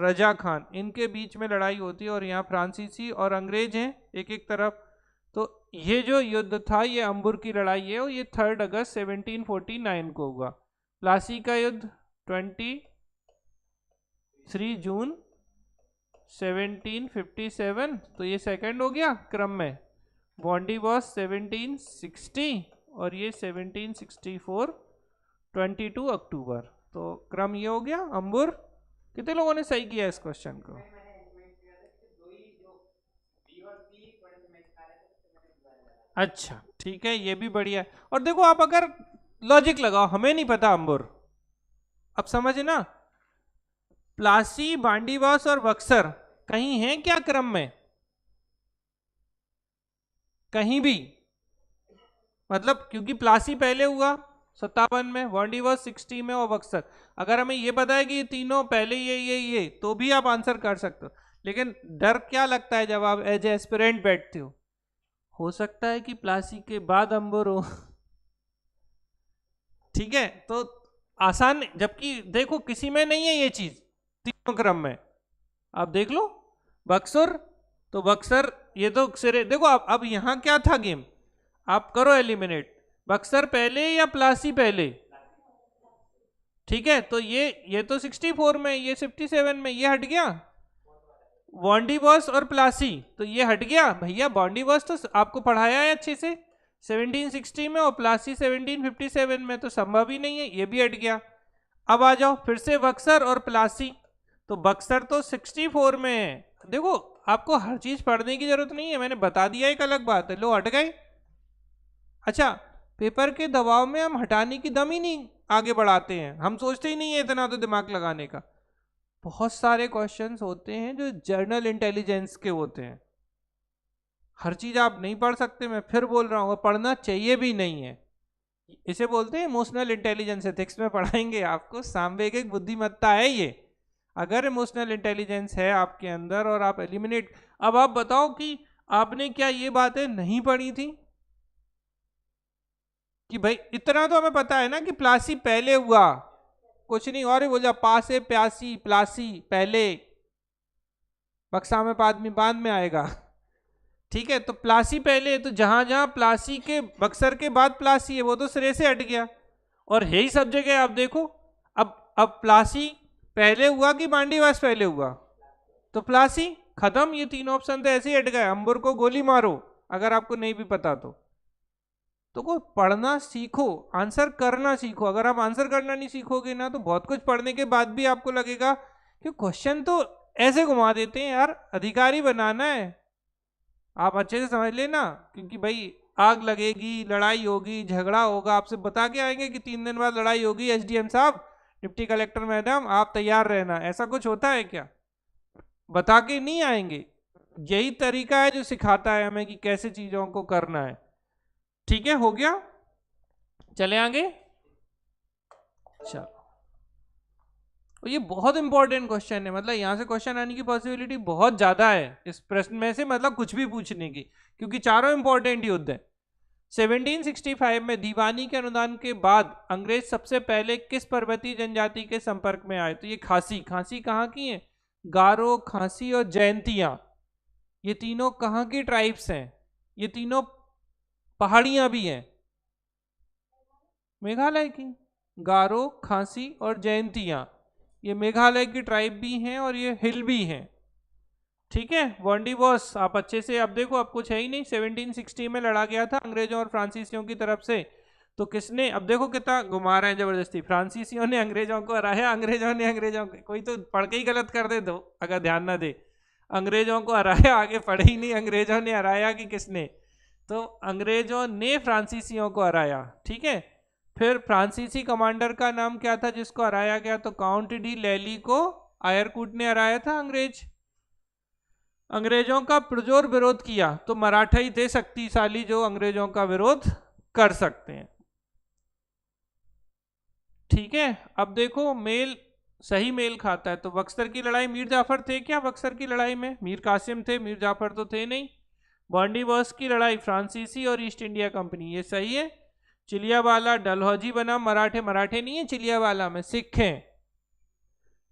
रजा खान, इनके बीच में लड़ाई होती है, और यहाँ फ्रांसीसी और अंग्रेज हैं एक एक तरफ। तो ये जो युद्ध था ये अंबुर की लड़ाई है, और ये 3 अगस्त 1749 को हुआ। प्लासी का युद्ध 23 जून 1757, तो ये सेकंड हो गया क्रम में। बॉन्डीवॉस 1760 और ये 1764, 22 अक्टूबर। तो क्रम ये हो गया अंबुर। कितने लोगों ने सही किया इस क्वेश्चन को? अच्छा ठीक है, ये भी बढ़िया है। और देखो आप अगर लॉजिक लगाओ, हमें नहीं पता अंबुर, अब समझे ना, प्लासी, बांडीवास और बक्सर कहीं है क्या क्रम में? कहीं भी, मतलब क्योंकि प्लासी पहले हुआ 57 में, बांडीवास 60 में, और बक्सर। अगर हमें ये पता है कि ये तीनों पहले ये तो भी आप आंसर कर सकते हो। लेकिन डर क्या लगता है जब आप एज एस्पिरेंट बैठते हो सकता है कि प्लासी के बाद अंबुर हो। ठीक है, तो आसान, जबकि देखो किसी में नहीं है ये चीज तीनों क्रम में। आप देख लो बक्सर, तो बक्सर ये तो सिरे, देखो अब यहां क्या था गेम, आप करो एलिमिनेट, बक्सर पहले या प्लासी पहले? ठीक है, तो ये तो 64 में, ये 57 में, ये हट गया। बॉन्डीवॉस और प्लासी, तो ये हट गया भैया। बॉन्डीवॉस तो आपको पढ़ाया है अच्छे से 1760 में, और प्लासी 1757 में, तो संभव ही नहीं है, ये भी हट गया। अब आ जाओ फिर से बक्सर और प्लासी, तो बक्सर तो 64 में है। देखो आपको हर चीज पढ़ने की जरूरत नहीं है, मैंने बता दिया, एक अलग बात है, लो हट गए। अच्छा, पेपर के दबाव में हम हटाने की दम ही नहीं आगे बढ़ाते हैं, हम सोचते ही नहीं है इतना तो दिमाग लगाने का। बहुत सारे क्वेश्चंस होते हैं जो जर्नल इंटेलिजेंस के होते हैं, हर चीज आप नहीं पढ़ सकते, मैं फिर बोल रहा हूँ, पढ़ना चाहिए भी नहीं है। इसे बोलते हैं इमोशनल इंटेलिजेंस, एथिक्स में पढ़ाएंगे आपको, सांवेगिक बुद्धिमत्ता है ये। अगर इमोशनल इंटेलिजेंस है आपके अंदर और आप एलिमिनेट, अब आप बताओ कि आपने क्या ये बातें नहीं पढ़ी थी कि भाई इतना तो हमें पता है ना कि प्लासी पहले हुआ, कुछ नहीं और ही बोल जा, पासे प्यासी प्लासी पहले, बक्सा में आदमी बाद में आएगा। ठीक है, तो प्लासी पहले है, तो जहां जहां प्लासी के बक्सर के बाद प्लासी है वो तो सिरे से हट गया। और यही सब जगह आप देखो, अब प्लासी पहले हुआ कि बांडीवास पहले हुआ? तो प्लासी खत्म, ये तीन ऑप्शन तो ऐसे ही हट गए। अंबुर को गोली मारो अगर आपको नहीं भी पता तो को पढ़ना सीखो, आंसर करना सीखो। अगर आप आंसर करना नहीं सीखोगे ना, तो बहुत कुछ पढ़ने के बाद भी आपको लगेगा कि क्वेश्चन तो ऐसे घुमा देते हैं यार, अधिकारी बनाना है। आप अच्छे से समझ लेना, क्योंकि भाई आग लगेगी, लड़ाई होगी, झगड़ा होगा, आपसे बता के आएंगे कि 3 दिन बाद लड़ाई होगी, एसडीएम साहब, डिप्टी कलेक्टर मैडम आप तैयार रहना। ऐसा कुछ होता है क्या? बता के नहीं आएंगे। यही तरीका है जो सिखाता है हमें कि कैसे चीजों को करना है। ठीक है, हो गया, चले आगे। चलो, ये बहुत इंपॉर्टेंट क्वेश्चन है, मतलब यहां से क्वेश्चन आने की पॉसिबिलिटी बहुत ज्यादा है इस प्रश्न में से, मतलब कुछ भी पूछने की, क्योंकि चारों इंपॉर्टेंट युद्ध है। 1765 में दीवानी के अनुदान के बाद अंग्रेज सबसे पहले किस पर्वतीय जनजाति के संपर्क में आए? तो ये खासी, खासी कहाँ की है? गारो, खासी और जयंतिया, ये तीनों कहाँ की ट्राइब्स हैं? ये तीनों पहाड़ियां भी हैं। मेघालय की। गारो, खासी और जयंतिया ये मेघालय की ट्राइब भी हैं और ये हिल भी हैं। ठीक है, बॉन्डी बॉस आप अच्छे से, अब देखो अब कुछ है ही नहीं, 1760 में लड़ा गया था अंग्रेजों और फ्रांसीसियों की तरफ से। तो किसने, अब देखो कितना घुमा रहे हैं जबरदस्ती, फ्रांसीसियों ने अंग्रेजों को हराया, अंग्रेजों ने अंग्रेजों को, कोई तो पढ़ के ही गलत कर दे दो अगर ध्यान ना दे। अंग्रेजों को हराया, आगे पढ़े ही नहीं, अंग्रेजों ने हराया कि किसने, तो अंग्रेजों ने फ्रांसीसियों को हराया। ठीक है, फिर फ्रांसीसी कमांडर का नाम क्या था जिसको हराया गया, तो काउंट डी लैली को आयरकूट ने हराया था। अंग्रेजों का पुरजोर विरोध किया, तो मराठा ही थे शक्तिशाली जो अंग्रेजों का विरोध कर सकते हैं। ठीक है, अब देखो मेल सही मेल खाता है, तो बक्सर की लड़ाई मीर जाफर थे क्या? बक्सर की लड़ाई में मीर कासिम थे, मीर जाफर तो थे नहीं। बॉन्डी बॉस की लड़ाई फ्रांसीसी और ईस्ट इंडिया कंपनी, ये सही है। चिलियावाला डलहौजी बना मराठे, मराठे नहीं है चिलियावाला में, सिख हैं।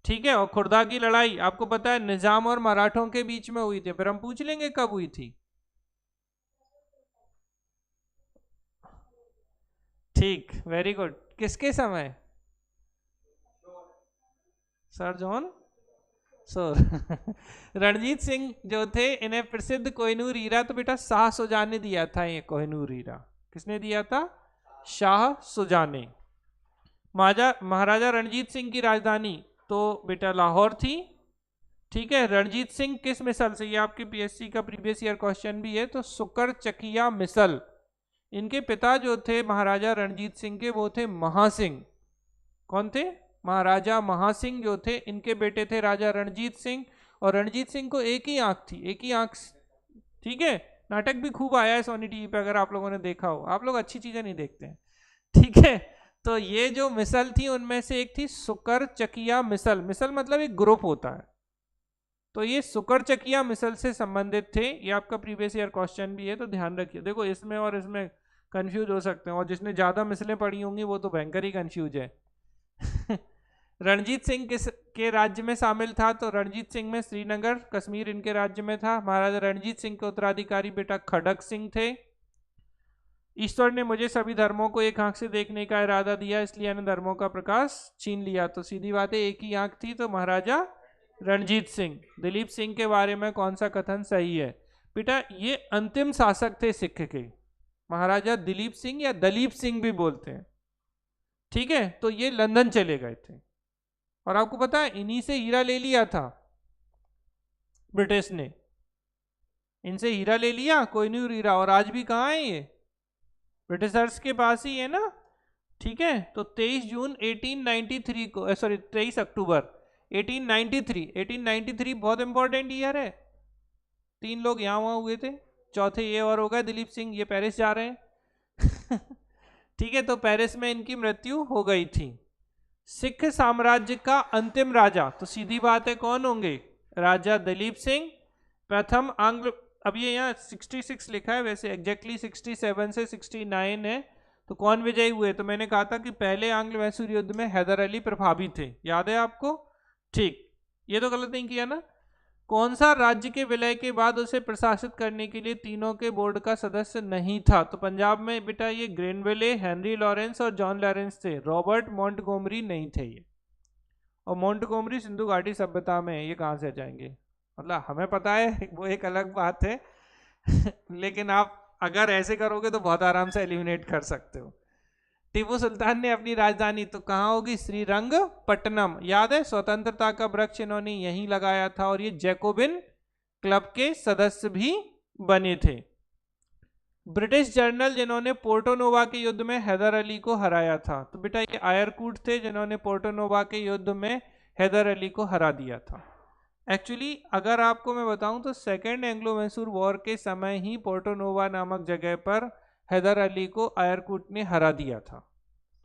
ठीक है, और खुर्दा की लड़ाई आपको पता है निजाम और मराठों के बीच में हुई थी, फिर हम पूछ लेंगे कब हुई थी। ठीक, वेरी गुड। किसके समय? सर जॉन सोर रणजीत सिंह जो थे, इन्हें प्रसिद्ध कोहिनूर हीरा तो बेटा शाह सुजा ने दिया था। ये कोहिनूर हीरा किसने दिया था? शाह सुजा ने। महाराजा रणजीत सिंह की राजधानी तो बेटा लाहौर थी। ठीक है, रणजीत सिंह किस मिसल से, ये आपके पीएससी का प्रीवियस ईयर क्वेश्चन भी है, तो सुकर चकिया मिसल। इनके पिता जो थे महाराजा रणजीत सिंह के, वो थे महासिंह। कौन थे? महाराजा महासिंह जो थे, इनके बेटे थे राजा रणजीत सिंह। और रणजीत सिंह को एक ही आंख थी, एक ही आंख। ठीक है, नाटक भी खूब आया है सोनी टीवी पे, अगर आप लोगों ने देखा हो। आप लोग अच्छी चीजें नहीं देखते हैं। ठीक है, तो ये जो मिसल थी उनमें से एक थी सुकर चकिया मिसल। मिसल मतलब एक ग्रुप होता है, तो ये सुकर चकिया मिसल से संबंधित थे। ये आपका प्रीवियस ईयर क्वेश्चन भी है, तो ध्यान रखिए। देखो इसमें और इसमें कंफ्यूज हो सकते हैं, और जिसने ज्यादा मिसलें पढ़ी होंगी वो तो भयंकर ही कंफ्यूज है। रणजीत सिंह किस के राज्य में शामिल था? तो रणजीत सिंह में श्रीनगर कश्मीर इनके राज्य में था। महाराजा रणजीत सिंह के उत्तराधिकारी बेटा खड़क सिंह थे। ईश्वर ने मुझे सभी धर्मों को एक आंख से देखने का इरादा दिया, इसलिए इन धर्मों का प्रकाश छीन लिया। तो सीधी बात है, एक ही आंख थी, तो महाराजा रणजीत सिंह। दिलीप सिंह के बारे में कौन सा कथन सही है? बेटा ये अंतिम शासक थे सिख के, महाराजा दिलीप सिंह या दलीप सिंह भी बोलते हैं। ठीक है, तो ये लंदन चले गए थे, और आपको पता है इन्हीं से हीरा ले लिया था ब्रिटिश ने। इनसे हीरा ले लिया, कोहिनूर हीरा, और आज भी कहाँ है ये? ब्रिटिशर्स के पास ही है ना। ठीक है, तो 23 जून 1893 को, सॉरी 23 अक्टूबर 1893 बहुत इंपॉर्टेंट ईयर है। 3 लोग यहाँ वहाँ हुए थे, चौथे ये और हो गए दिलीप सिंह, ये पेरिस जा रहे हैं। ठीक है, तो पेरिस में इनकी मृत्यु हो गई थी। सिख साम्राज्य का अंतिम राजा, तो सीधी बात है कौन होंगे? राजा दिलीप सिंह। प्रथम आंग्ल, अब ये यहाँ 66 लिखा है, वैसे एग्जैक्टली 67 से 69 है। तो कौन विजयी हुए? तो मैंने कहा था कि पहले आंग्ल मैसूर युद्ध में हैदर अली प्रभावी थे, याद है आपको? ठीक, ये तो गलत नहीं किया ना। कौन सा राज्य के विलय के बाद उसे प्रशासित करने के लिए तीनों के बोर्ड का सदस्य नहीं था? तो पंजाब में बेटा ये ग्रेनविले, हेनरी लॉरेंस और जॉन लॉरेंस थे, रॉबर्ट मॉन्टगोमरी नहीं थे ये। और मॉन्टगोमरी सिंधु घाटी सभ्यता में, ये कहाँ से जाएंगे? मतलब हमें पता है वो एक अलग बात है। लेकिन आप अगर ऐसे करोगे तो बहुत आराम से एलिमिनेट कर सकते हो। टीपू सुल्तान ने अपनी राजधानी तो कहाँ होगी? श्रीरंगपट्टनम। याद है, स्वतंत्रता का वृक्ष इन्होंने यहीं लगाया था, और ये जैकोबिन क्लब के सदस्य भी बने थे। ब्रिटिश जर्नल जिन्होंने पोर्टोनोवा के युद्ध में हैदर अली को हराया था, तो बेटा ये आयरकूट थे जिन्होंने पोर्टोनोवा के युद्ध में हैदर अली को हरा दिया था। एक्चुअली अगर आपको मैं बताऊं तो सेकेंड एंग्लो मैसूर वॉर के समय ही पोर्टोनोवा नामक जगह पर हैदर अली को आयरकूट ने हरा दिया था।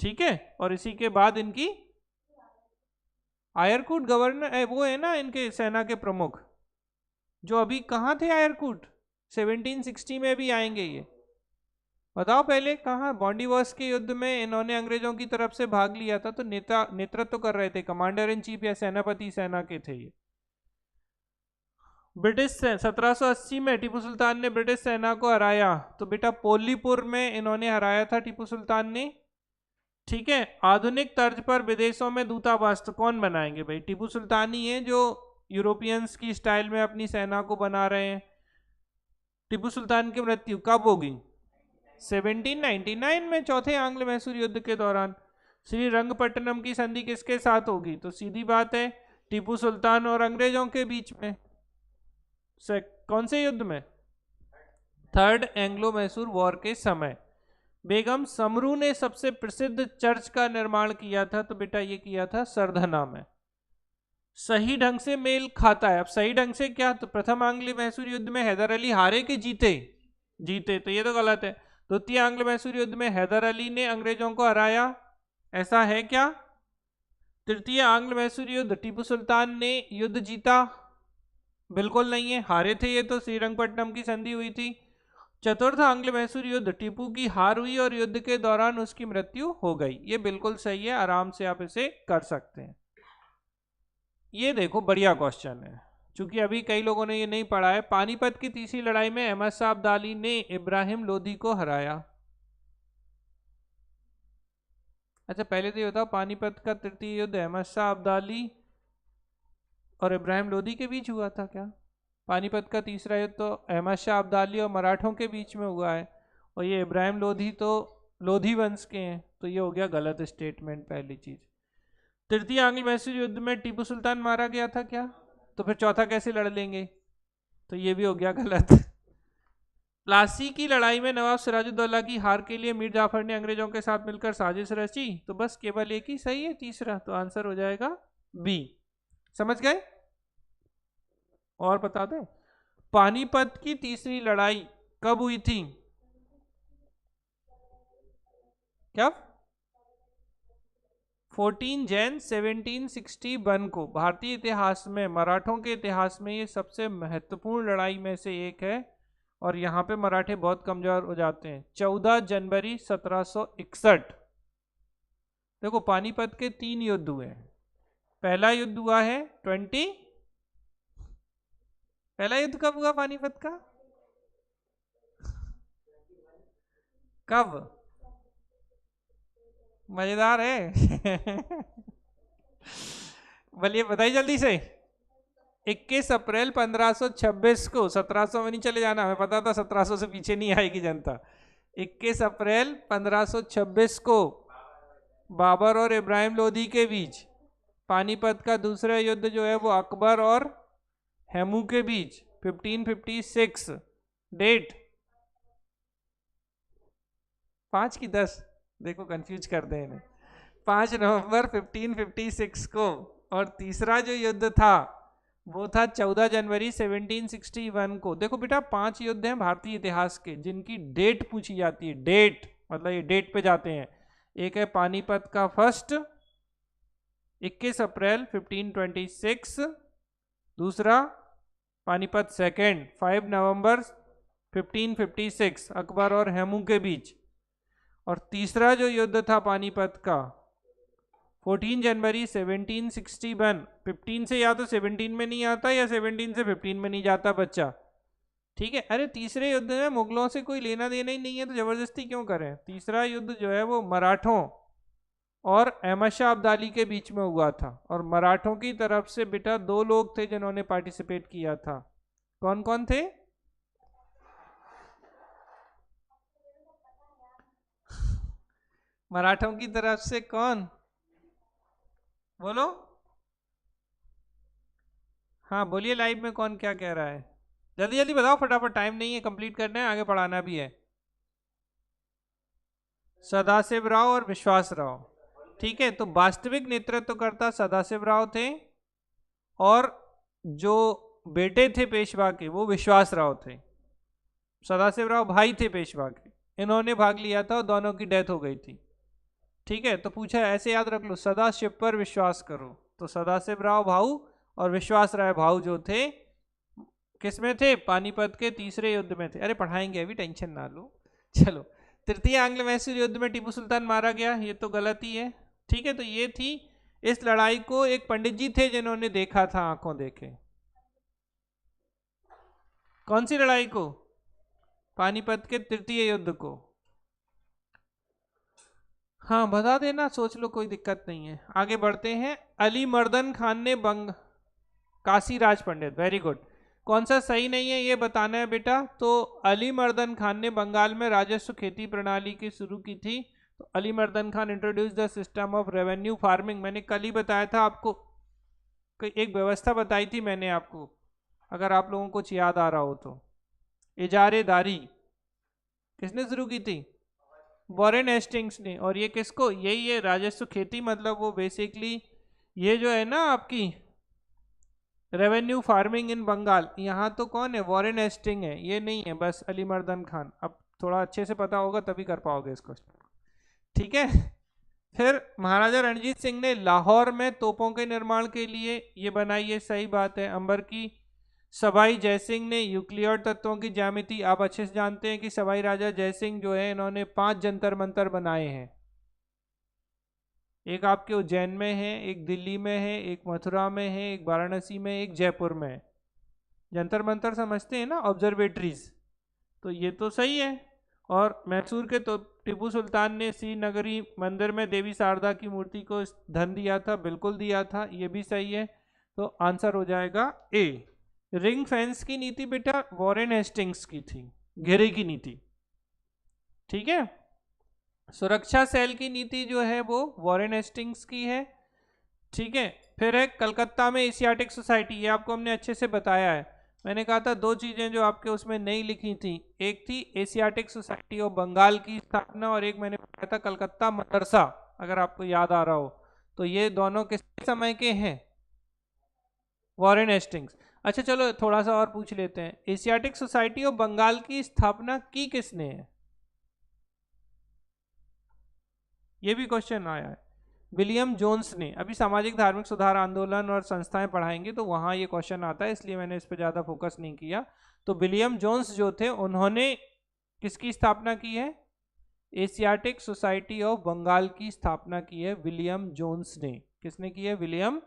ठीक है, और इसी के बाद इनकी आयरकूट गवर्नर वो है ना इनके सेना के प्रमुख, जो अभी कहाँ थे आयरकूट? 1760 में भी आएंगे ये। बताओ पहले कहाँ? बॉन्डी वॉर्स के युद्ध में इन्होंने अंग्रेजों की तरफ से भाग लिया था, तो नेतृत्व कर रहे थे, कमांडर इन चीफ या सेनापति सेना के थे ये। ब्रिटिश 1780 में टीपू सुल्तान ने ब्रिटिश सेना को हराया, तो बेटा पोलीपुर में इन्होंने हराया था टीपू सुल्तान ने। ठीक है, आधुनिक तर्ज पर विदेशों में दूतावास तो कौन बनाएंगे भाई? टीपू सुल्तान ही है जो यूरोपियंस की स्टाइल में अपनी सेना को बना रहे हैं। टीपू सुल्तान की मृत्यु कब होगी? 1799 में, चौथे आंग्ल मैसूर युद्ध के दौरान। श्री रंगपट्टनम की संधि किसके साथ होगी? तो सीधी बात है, टीपू सुल्तान और अंग्रेजों के बीच में। कौन से युद्ध में? थर्ड एंग्लो मैसूर वॉर के समय। बेगम समरू ने सबसे प्रसिद्ध चर्च का निर्माण किया था, तो बेटा ये किया था सरधना में। सही ढंग से मेल खाता है। अब सही ढंग से क्या? तो प्रथम आंग्ल मैसूर युद्ध में हैदर अली हारे के जीते? जीते, तो ये तो गलत है। द्वितीय आंग्ल मैसूर युद्ध में हैदर अली ने अंग्रेजों को हराया, ऐसा है क्या? तृतीय आंग्ल मैसूर युद्ध टीपू सुल्तान ने युद्ध जीता? बिल्कुल नहीं है, हारे थे ये तो, श्रीरंगपट्टनम की संधि हुई थी। चतुर्थ आंग्ल मैसूर युद्ध, टीपू की हार हुई और युद्ध के दौरान उसकी मृत्यु हो गई। ये बिल्कुल सही है, आराम से आप इसे कर सकते हैं। ये देखो बढ़िया क्वेश्चन है, क्योंकि अभी कई लोगों ने ये नहीं पढ़ा है। पानीपत की तीसरी लड़ाई में अहमद शाह अब्दाली ने इब्राहिम लोधी को हराया। अच्छा पहले तो ये बताओ, पानीपत का तृतीय युद्ध अहमद शाह अब्दाली और इब्राहिम लोधी के बीच हुआ था क्या? पानीपत का तीसरा युद्ध तो अहमद शाह अब्दाली और मराठों के बीच में हुआ है, और ये इब्राहिम लोधी तो लोधी वंश के हैं, तो ये हो गया गलत स्टेटमेंट पहली चीज। तृतीय आंग्ल मैसूर युद्ध में टीपू सुल्तान मारा गया था क्या? तो फिर चौथा कैसे लड़ लेंगे? तो ये भी हो गया गलत। प्लासी की लड़ाई में नवाब सिराजुद्दौला की हार के लिए मीर जाफर ने अंग्रेजों के साथ मिलकर साजिश रची, तो बस केवल एक ही सही है, तीसरा, तो आंसर हो जाएगा बी। समझ गए? और बता दें, पानीपत की तीसरी लड़ाई कब हुई थी? क्या? 14 जैन 1761 को। भारतीय इतिहास में, मराठों के इतिहास में ये सबसे महत्वपूर्ण लड़ाई में से एक है, और यहाँ पे मराठे बहुत कमजोर हो जाते हैं। 14 जनवरी 1761। देखो पानीपत के 3 युद्ध हुए हैं। पहला युद्ध हुआ है पहला युद्ध कब हुआ पानीपत का? कब? मजेदार है। बोलिए बताइए जल्दी से। 21 अप्रैल 1526 को। 1700 में नहीं चले जाना, हमें पता था 1700 से पीछे नहीं आएगी जनता। 21 अप्रैल 1526 को बाबर और इब्राहिम लोधी के बीच। पानीपत का दूसरा युद्ध जो है वो अकबर और हेमू के बीच, 1556। डेट 5 की 10, देखो कंफ्यूज कर दे इन्हें। 5 नवंबर 1556 को। और तीसरा जो युद्ध था वो था 14 जनवरी 1761 को। देखो बेटा 5 युद्ध हैं भारतीय इतिहास के जिनकी डेट पूछी जाती है। डेट मतलब ये डेट पे जाते हैं। एक है पानीपत का फर्स्ट 21 अप्रैल 1526, दूसरा पानीपत सेकेंड 5 नवंबर 1556 अकबर और हेमू के बीच, और तीसरा जो युद्ध था पानीपत का 14 जनवरी 1761। 15 से या तो 17 में नहीं आता या 17 से 15 में नहीं जाता बच्चा, ठीक है। अरे तीसरे युद्ध में मुगलों से कोई लेना देना ही नहीं है तो जबरदस्ती क्यों करें। तीसरा युद्ध जो है वो मराठों और अहमद शाह अब्दाली के बीच में हुआ था, और मराठों की तरफ से बेटा 2 लोग थे जिन्होंने पार्टिसिपेट किया था। कौन कौन थे? मराठों की तरफ से कौन? बोलो। हाँ बोलिए, लाइव में कौन क्या कह रहा है? जल्दी जल्दी बताओ फटाफट, टाइम नहीं है, कंप्लीट करना है, आगे पढ़ाना भी है। सदाशिव राव और विश्वास राव, ठीक है। तो वास्तविक नेतृत्वकर्ता सदाशिव राव थे, और जो बेटे थे पेशवा के वो विश्वास राव थे। सदाशिव राव भाई थे पेशवा के, इन्होंने भाग लिया था और दोनों की डेथ हो गई थी, ठीक है। तो पूछा ऐसे याद रख लो, सदाशिव पर विश्वास करो। तो सदाशिव राव भाऊ और विश्वास राय भाऊ जो थे किसमें थे? पानीपत के तीसरे युद्ध में थे। अरे पढ़ाएंगे अभी, टेंशन ना लो। चलो, तृतीय आंग्ल मैसूर युद्ध में टीपू सुल्तान मारा गया, ये तो गलत ही है, ठीक है। तो ये थी, इस लड़ाई को एक पंडित जी थे जिन्होंने देखा था आंखों देखे। कौन सी लड़ाई को? पानीपत के तृतीय युद्ध को। हाँ बता देना, सोच लो, कोई दिक्कत नहीं है। आगे बढ़ते हैं। अली मर्दन खान ने काशीराज पंडित, वेरी गुड। कौन सा सही नहीं है ये बताना है बेटा। तो अली मर्दन खान ने बंगाल में राजस्व खेती प्रणाली की शुरू की थी। तो अली मर्दन Khan introduce the system of revenue farming. मैंने कल ही बताया था आपको, एक व्यवस्था बताई थी मैंने आपको, अगर आप लोगों को कुछ याद आ रहा हो तो। इजारेदारी किसने शुरू की थी? वॉरेन हेस्टिंग्स ने। और ये किसको, यही है राजस्व खेती, मतलब वो बेसिकली ये जो है ना आपकी रेवेन्यू फार्मिंग इन बंगाल, यहाँ तो कौन है? वॉरेन हेस्टिंग है, ये नहीं है बस अली मर्दन खान। अब थोड़ा अच्छे से पता होगा तभी कर पाओगे इसको, ठीक है। फिर महाराजा रणजीत सिंह ने लाहौर में तोपों के निर्माण के लिए ये बनाई है, सही बात है, अंबर की। सवाई जयसिंह ने यूक्लिड तत्वों की ज्यामिति, आप अच्छे से जानते हैं कि सवाई राजा जयसिंह जो है इन्होंने 5 जंतर मंतर बनाए हैं। एक आपके उज्जैन में है, एक दिल्ली में है, एक मथुरा में है, एक वाराणसी में, एक जयपुर में है। जंतर मंतर समझते हैं ना, ऑब्जर्वेटरीज। तो ये तो सही है। और मैसूर के तो टीपू सुल्तान ने श्रीनगरी मंदिर में देवी शारदा की मूर्ति को धन दिया था, बिल्कुल दिया था, ये भी सही है। तो आंसर हो जाएगा ए। रिंग फेंस की नीति बेटा वॉरेन हेस्टिंग्स की थी, घेरे की नीति, ठीक है। सुरक्षा सेल की नीति जो है वो वॉरेन हेस्टिंग्स की है, ठीक है। फिर है कलकत्ता में एशियाटिक सोसाइटी, ये आपको हमने अच्छे से बताया है। मैंने कहा था 2 चीजें जो आपके उसमें नहीं लिखी थी, एक थी एशियाटिक सोसाइटी ऑफ बंगाल की स्थापना, और एक मैंने बताया था कलकत्ता मदरसा, अगर आपको याद आ रहा हो। तो ये दोनों किस समय के हैं? Warren Hastings. अच्छा चलो थोड़ा सा और पूछ लेते हैं, एशियाटिक सोसाइटी ऑफ बंगाल की स्थापना की किसने है? ये भी क्वेश्चन आया है। विलियम जोन्स ने। अभी सामाजिक धार्मिक सुधार आंदोलन और संस्थाएं पढ़ाएंगे तो वहाँ ये क्वेश्चन आता है, इसलिए मैंने इस पर ज़्यादा फोकस नहीं किया। तो विलियम जोन्स जो थे उन्होंने किसकी स्थापना की है? एशियाटिक सोसाइटी ऑफ बंगाल की स्थापना की है विलियम जोन्स ने। किसने की है? विलियम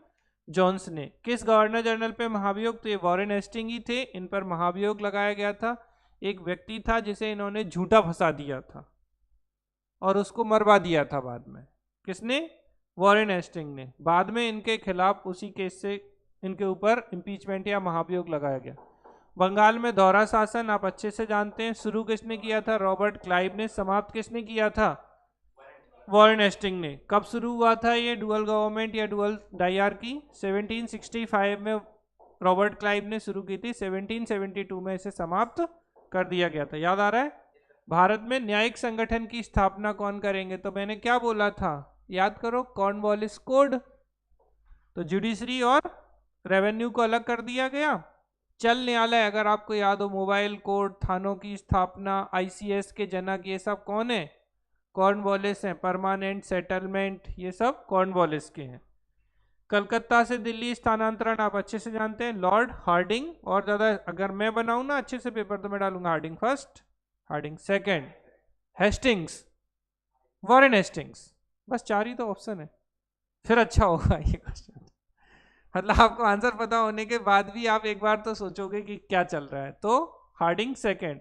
जोन्स ने। किस गवर्नर जनरल पे महाभियोग? तो ये वॉरेन हेस्टिंग ही थे, इन पर महाभियोग लगाया गया था। एक व्यक्ति था जिसे इन्होंने झूठा फंसा दिया था और उसको मरवा दिया था बाद में। किसने? वॉरेन हेस्टिंग ने। बाद में इनके खिलाफ उसी केस से इनके ऊपर इम्पीचमेंट या महाभियोग लगाया गया। बंगाल में दोहरा शासन आप अच्छे से जानते हैं, शुरू किसने किया था? रॉबर्ट क्लाइव ने। समाप्त किसने किया था? वॉरेन हेस्टिंग ने। कब शुरू हुआ था ये डुअल गवर्नमेंट या डुअल डायरकी? 1765 में रॉबर्ट क्लाइव ने शुरू की थी, 1772 में इसे समाप्त कर दिया गया था। याद आ रहा है? भारत में न्यायिक संगठन की स्थापना कौन करेंगे? तो मैंने क्या बोला था, याद करो, कॉर्नवालिस कोड। तो जुडिशरी और रेवेन्यू को अलग कर दिया गया। चल न्यायालय, अगर आपको याद हो, मोबाइल कोर्ट, थानों की स्थापना, आईसीएस के जनक, ये सब कौन है? कॉर्नवालिस हैं। परमानेंट सेटलमेंट, ये सब कॉर्नवालिस के हैं। कलकत्ता से दिल्ली स्थानांतरण आप अच्छे से जानते हैं, लॉर्ड हार्डिंग। और ज़्यादा अगर मैं बनाऊं ना अच्छे से पेपर तो मैं डालूंगा Harding first, Harding second, Hastings, Warren Hastings. बस 4 ही तो ऑप्शन है, फिर अच्छा होगा ये क्वेश्चन। मतलब आपको आंसर पता होने के बाद भी आप एक बार तो सोचोगे कि क्या चल रहा है। तो हार्डिंग सेकंड।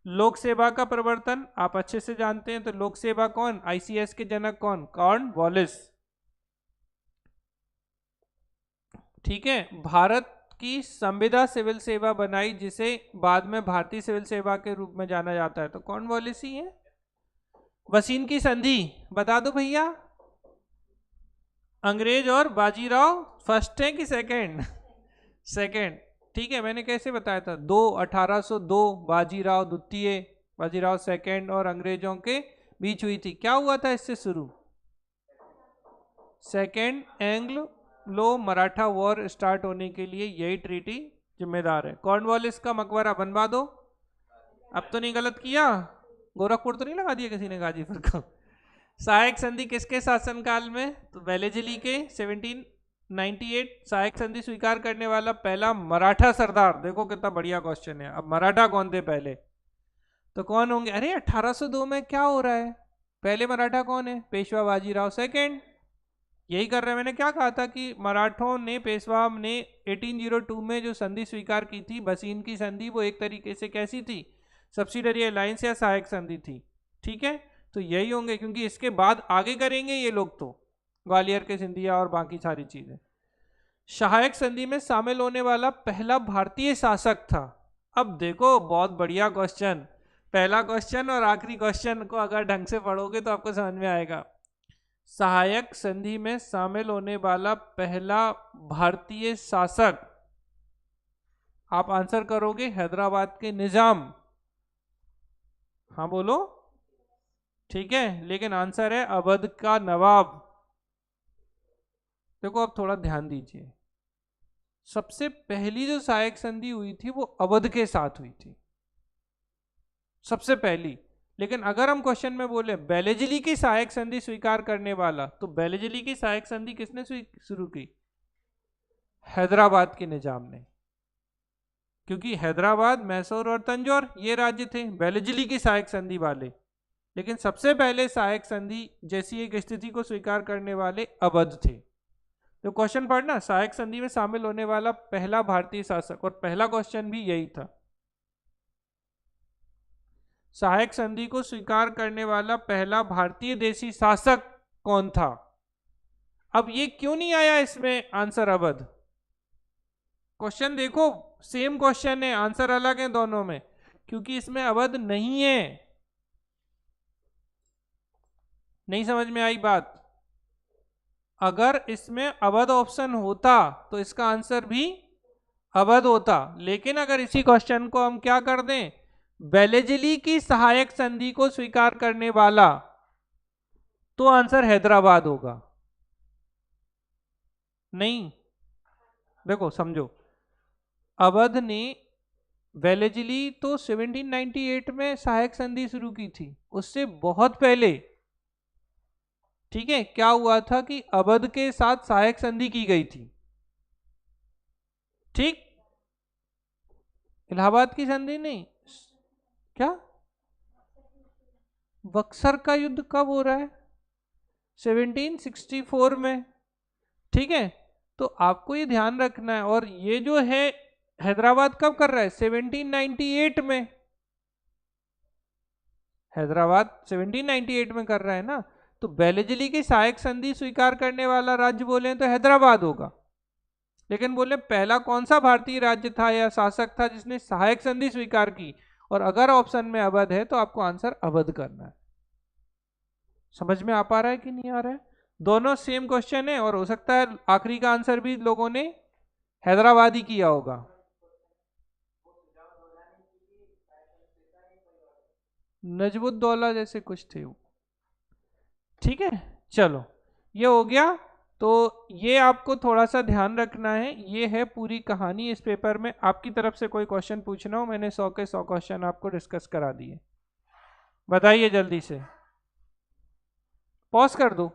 लोक सेवा का प्रवर्तन आप अच्छे से जानते हैं, तो लोक सेवा कौन? आईसीएस के जनक कौन? कॉर्नवालिस, ठीक है। भारत की संविदा सिविल सेवा बनाई, जिसे बाद में भारतीय सिविल सेवा के रूप में जाना जाता है, तो कॉर्नवालिस ही है। वसीन की संधि बता दो भैया, अंग्रेज और बाजीराव फर्स्ट है कि सेकंड? सेकंड, ठीक है। मैंने कैसे बताया था? 1802 बाजीराव द्वितीय, बाजीराव सेकंड और अंग्रेजों के बीच हुई थी। क्या हुआ था इससे शुरू? Second Anglo Maratha war start होने के लिए यही ट्रीटी जिम्मेदार है। कॉर्नवालिस का मकबरा बनवा दो। अब तो नहीं गलत किया? गोरखपुर तो नहीं लगा दिया किसी ने गाजीपुर को? सहायक संधि किसके शासनकाल में? तो वेलेजली के 1798। सहायक संधि स्वीकार करने वाला पहला मराठा सरदार, देखो कितना बढ़िया क्वेश्चन है। अब मराठा कौन थे पहले? तो कौन होंगे? अरे 1802 में क्या हो रहा है? पहले मराठा कौन है? पेशवा बाजीराव सेकंड। यही कर रहे हैं। मैंने क्या कहा था कि मराठों ने, पेशवा ने 1802 में जो संधि स्वीकार की थी, बसीन की संधि, वो एक तरीके से कैसी थी? सब्सिडरी अलायंस या सहायक संधि थी, ठीक है। तो तो यही होंगे, क्योंकि इसके बाद आगे करेंगे ये लोग तो, ग्वालियर के सिंधिया और बाकी सारी चीजें। सहायक संधि में शामिल होने वाला पहला भारतीय शासक था। अब देखो बहुत बढ़िया क्वेश्चन, पहला क्वेश्चन और आखिरी क्वेश्चन को अगर ढंग से पढ़ोगे तो आपको समझ में आएगा। सहायक संधि में शामिल होने वाला पहला भारतीय शासक, आप आंसर करोगे हैदराबाद के निजाम। हाँ बोलो। ठीक है, लेकिन आंसर है अवध का नवाब। देखो अब थोड़ा ध्यान दीजिए, सबसे पहली जो सहायक संधि हुई थी वो अवध के साथ हुई थी, सबसे पहली। लेकिन अगर हम क्वेश्चन में बोले बेलेजली की सहायक संधि स्वीकार करने वाला, तो बेलेजली की सहायक संधि किसने शुरू की? हैदराबाद के निजाम ने, क्योंकि हैदराबाद, मैसूर और तंजौर ये राज्य थे बेलेजली की सहायक संधि वाले। लेकिन सबसे पहले सहायक संधि जैसी एक स्थिति को स्वीकार करने वाले अवध थे। तो क्वेश्चन पढ़ना, सहायक संधि में शामिल होने वाला पहला भारतीय शासक, और पहला क्वेश्चन भी यही था, सहायक संधि को स्वीकार करने वाला पहला भारतीय देशी शासक कौन था? अब ये क्यों नहीं आया इसमें आंसर अवध? क्वेश्चन देखो सेम क्वेश्चन है, आंसर अलग है दोनों में, क्योंकि इसमें अवध नहीं है। नहीं समझ में आई बात? अगर इसमें अवध ऑप्शन होता तो इसका आंसर भी अवध होता, लेकिन अगर इसी क्वेश्चन को हम क्या कर दें, बेलेजली की सहायक संधि को स्वीकार करने वाला, तो आंसर हैदराबाद होगा। नहीं, देखो समझो, अवध ने बेलेजली तो 1798 में सहायक संधि शुरू की थी, उससे बहुत पहले। ठीक है, क्या हुआ था कि अवध के साथ सहायक संधि की गई थी। ठीक, इलाहाबाद की संधि नहीं, क्या बक्सर का युद्ध कब हो रहा है? 1764 में। ठीक है, तो आपको ये ध्यान रखना है। और ये जो है हैदराबाद कब कर रहा है? 1798 में। हैदराबाद 1798 में कर रहा है ना, तो बेलेजली की सहायक संधि स्वीकार करने वाला राज्य बोले तो हैदराबाद होगा। लेकिन बोले पहला कौन सा भारतीय राज्य था या शासक था जिसने सहायक संधि स्वीकार की, और अगर ऑप्शन में अवध है तो आपको आंसर अवध करना है। समझ में आ पा रहा है कि नहीं आ रहा है? दोनों सेम क्वेश्चन है, और हो सकता है आखिरी का आंसर भी लोगों ने हैदराबाद ही किया होगा। नजमुद्दौला जैसे कुछ थे वो। ठीक है, चलो ये हो गया। तो ये आपको थोड़ा सा ध्यान रखना है, ये है पूरी कहानी इस पेपर में। आपकी तरफ से कोई क्वेश्चन पूछना हो, मैंने 100 के 100 क्वेश्चन आपको डिस्कस करा दिए। बताइए जल्दी से, पॉज कर दो।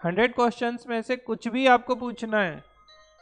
100 क्वेश्चंस में से कुछ भी आपको पूछना है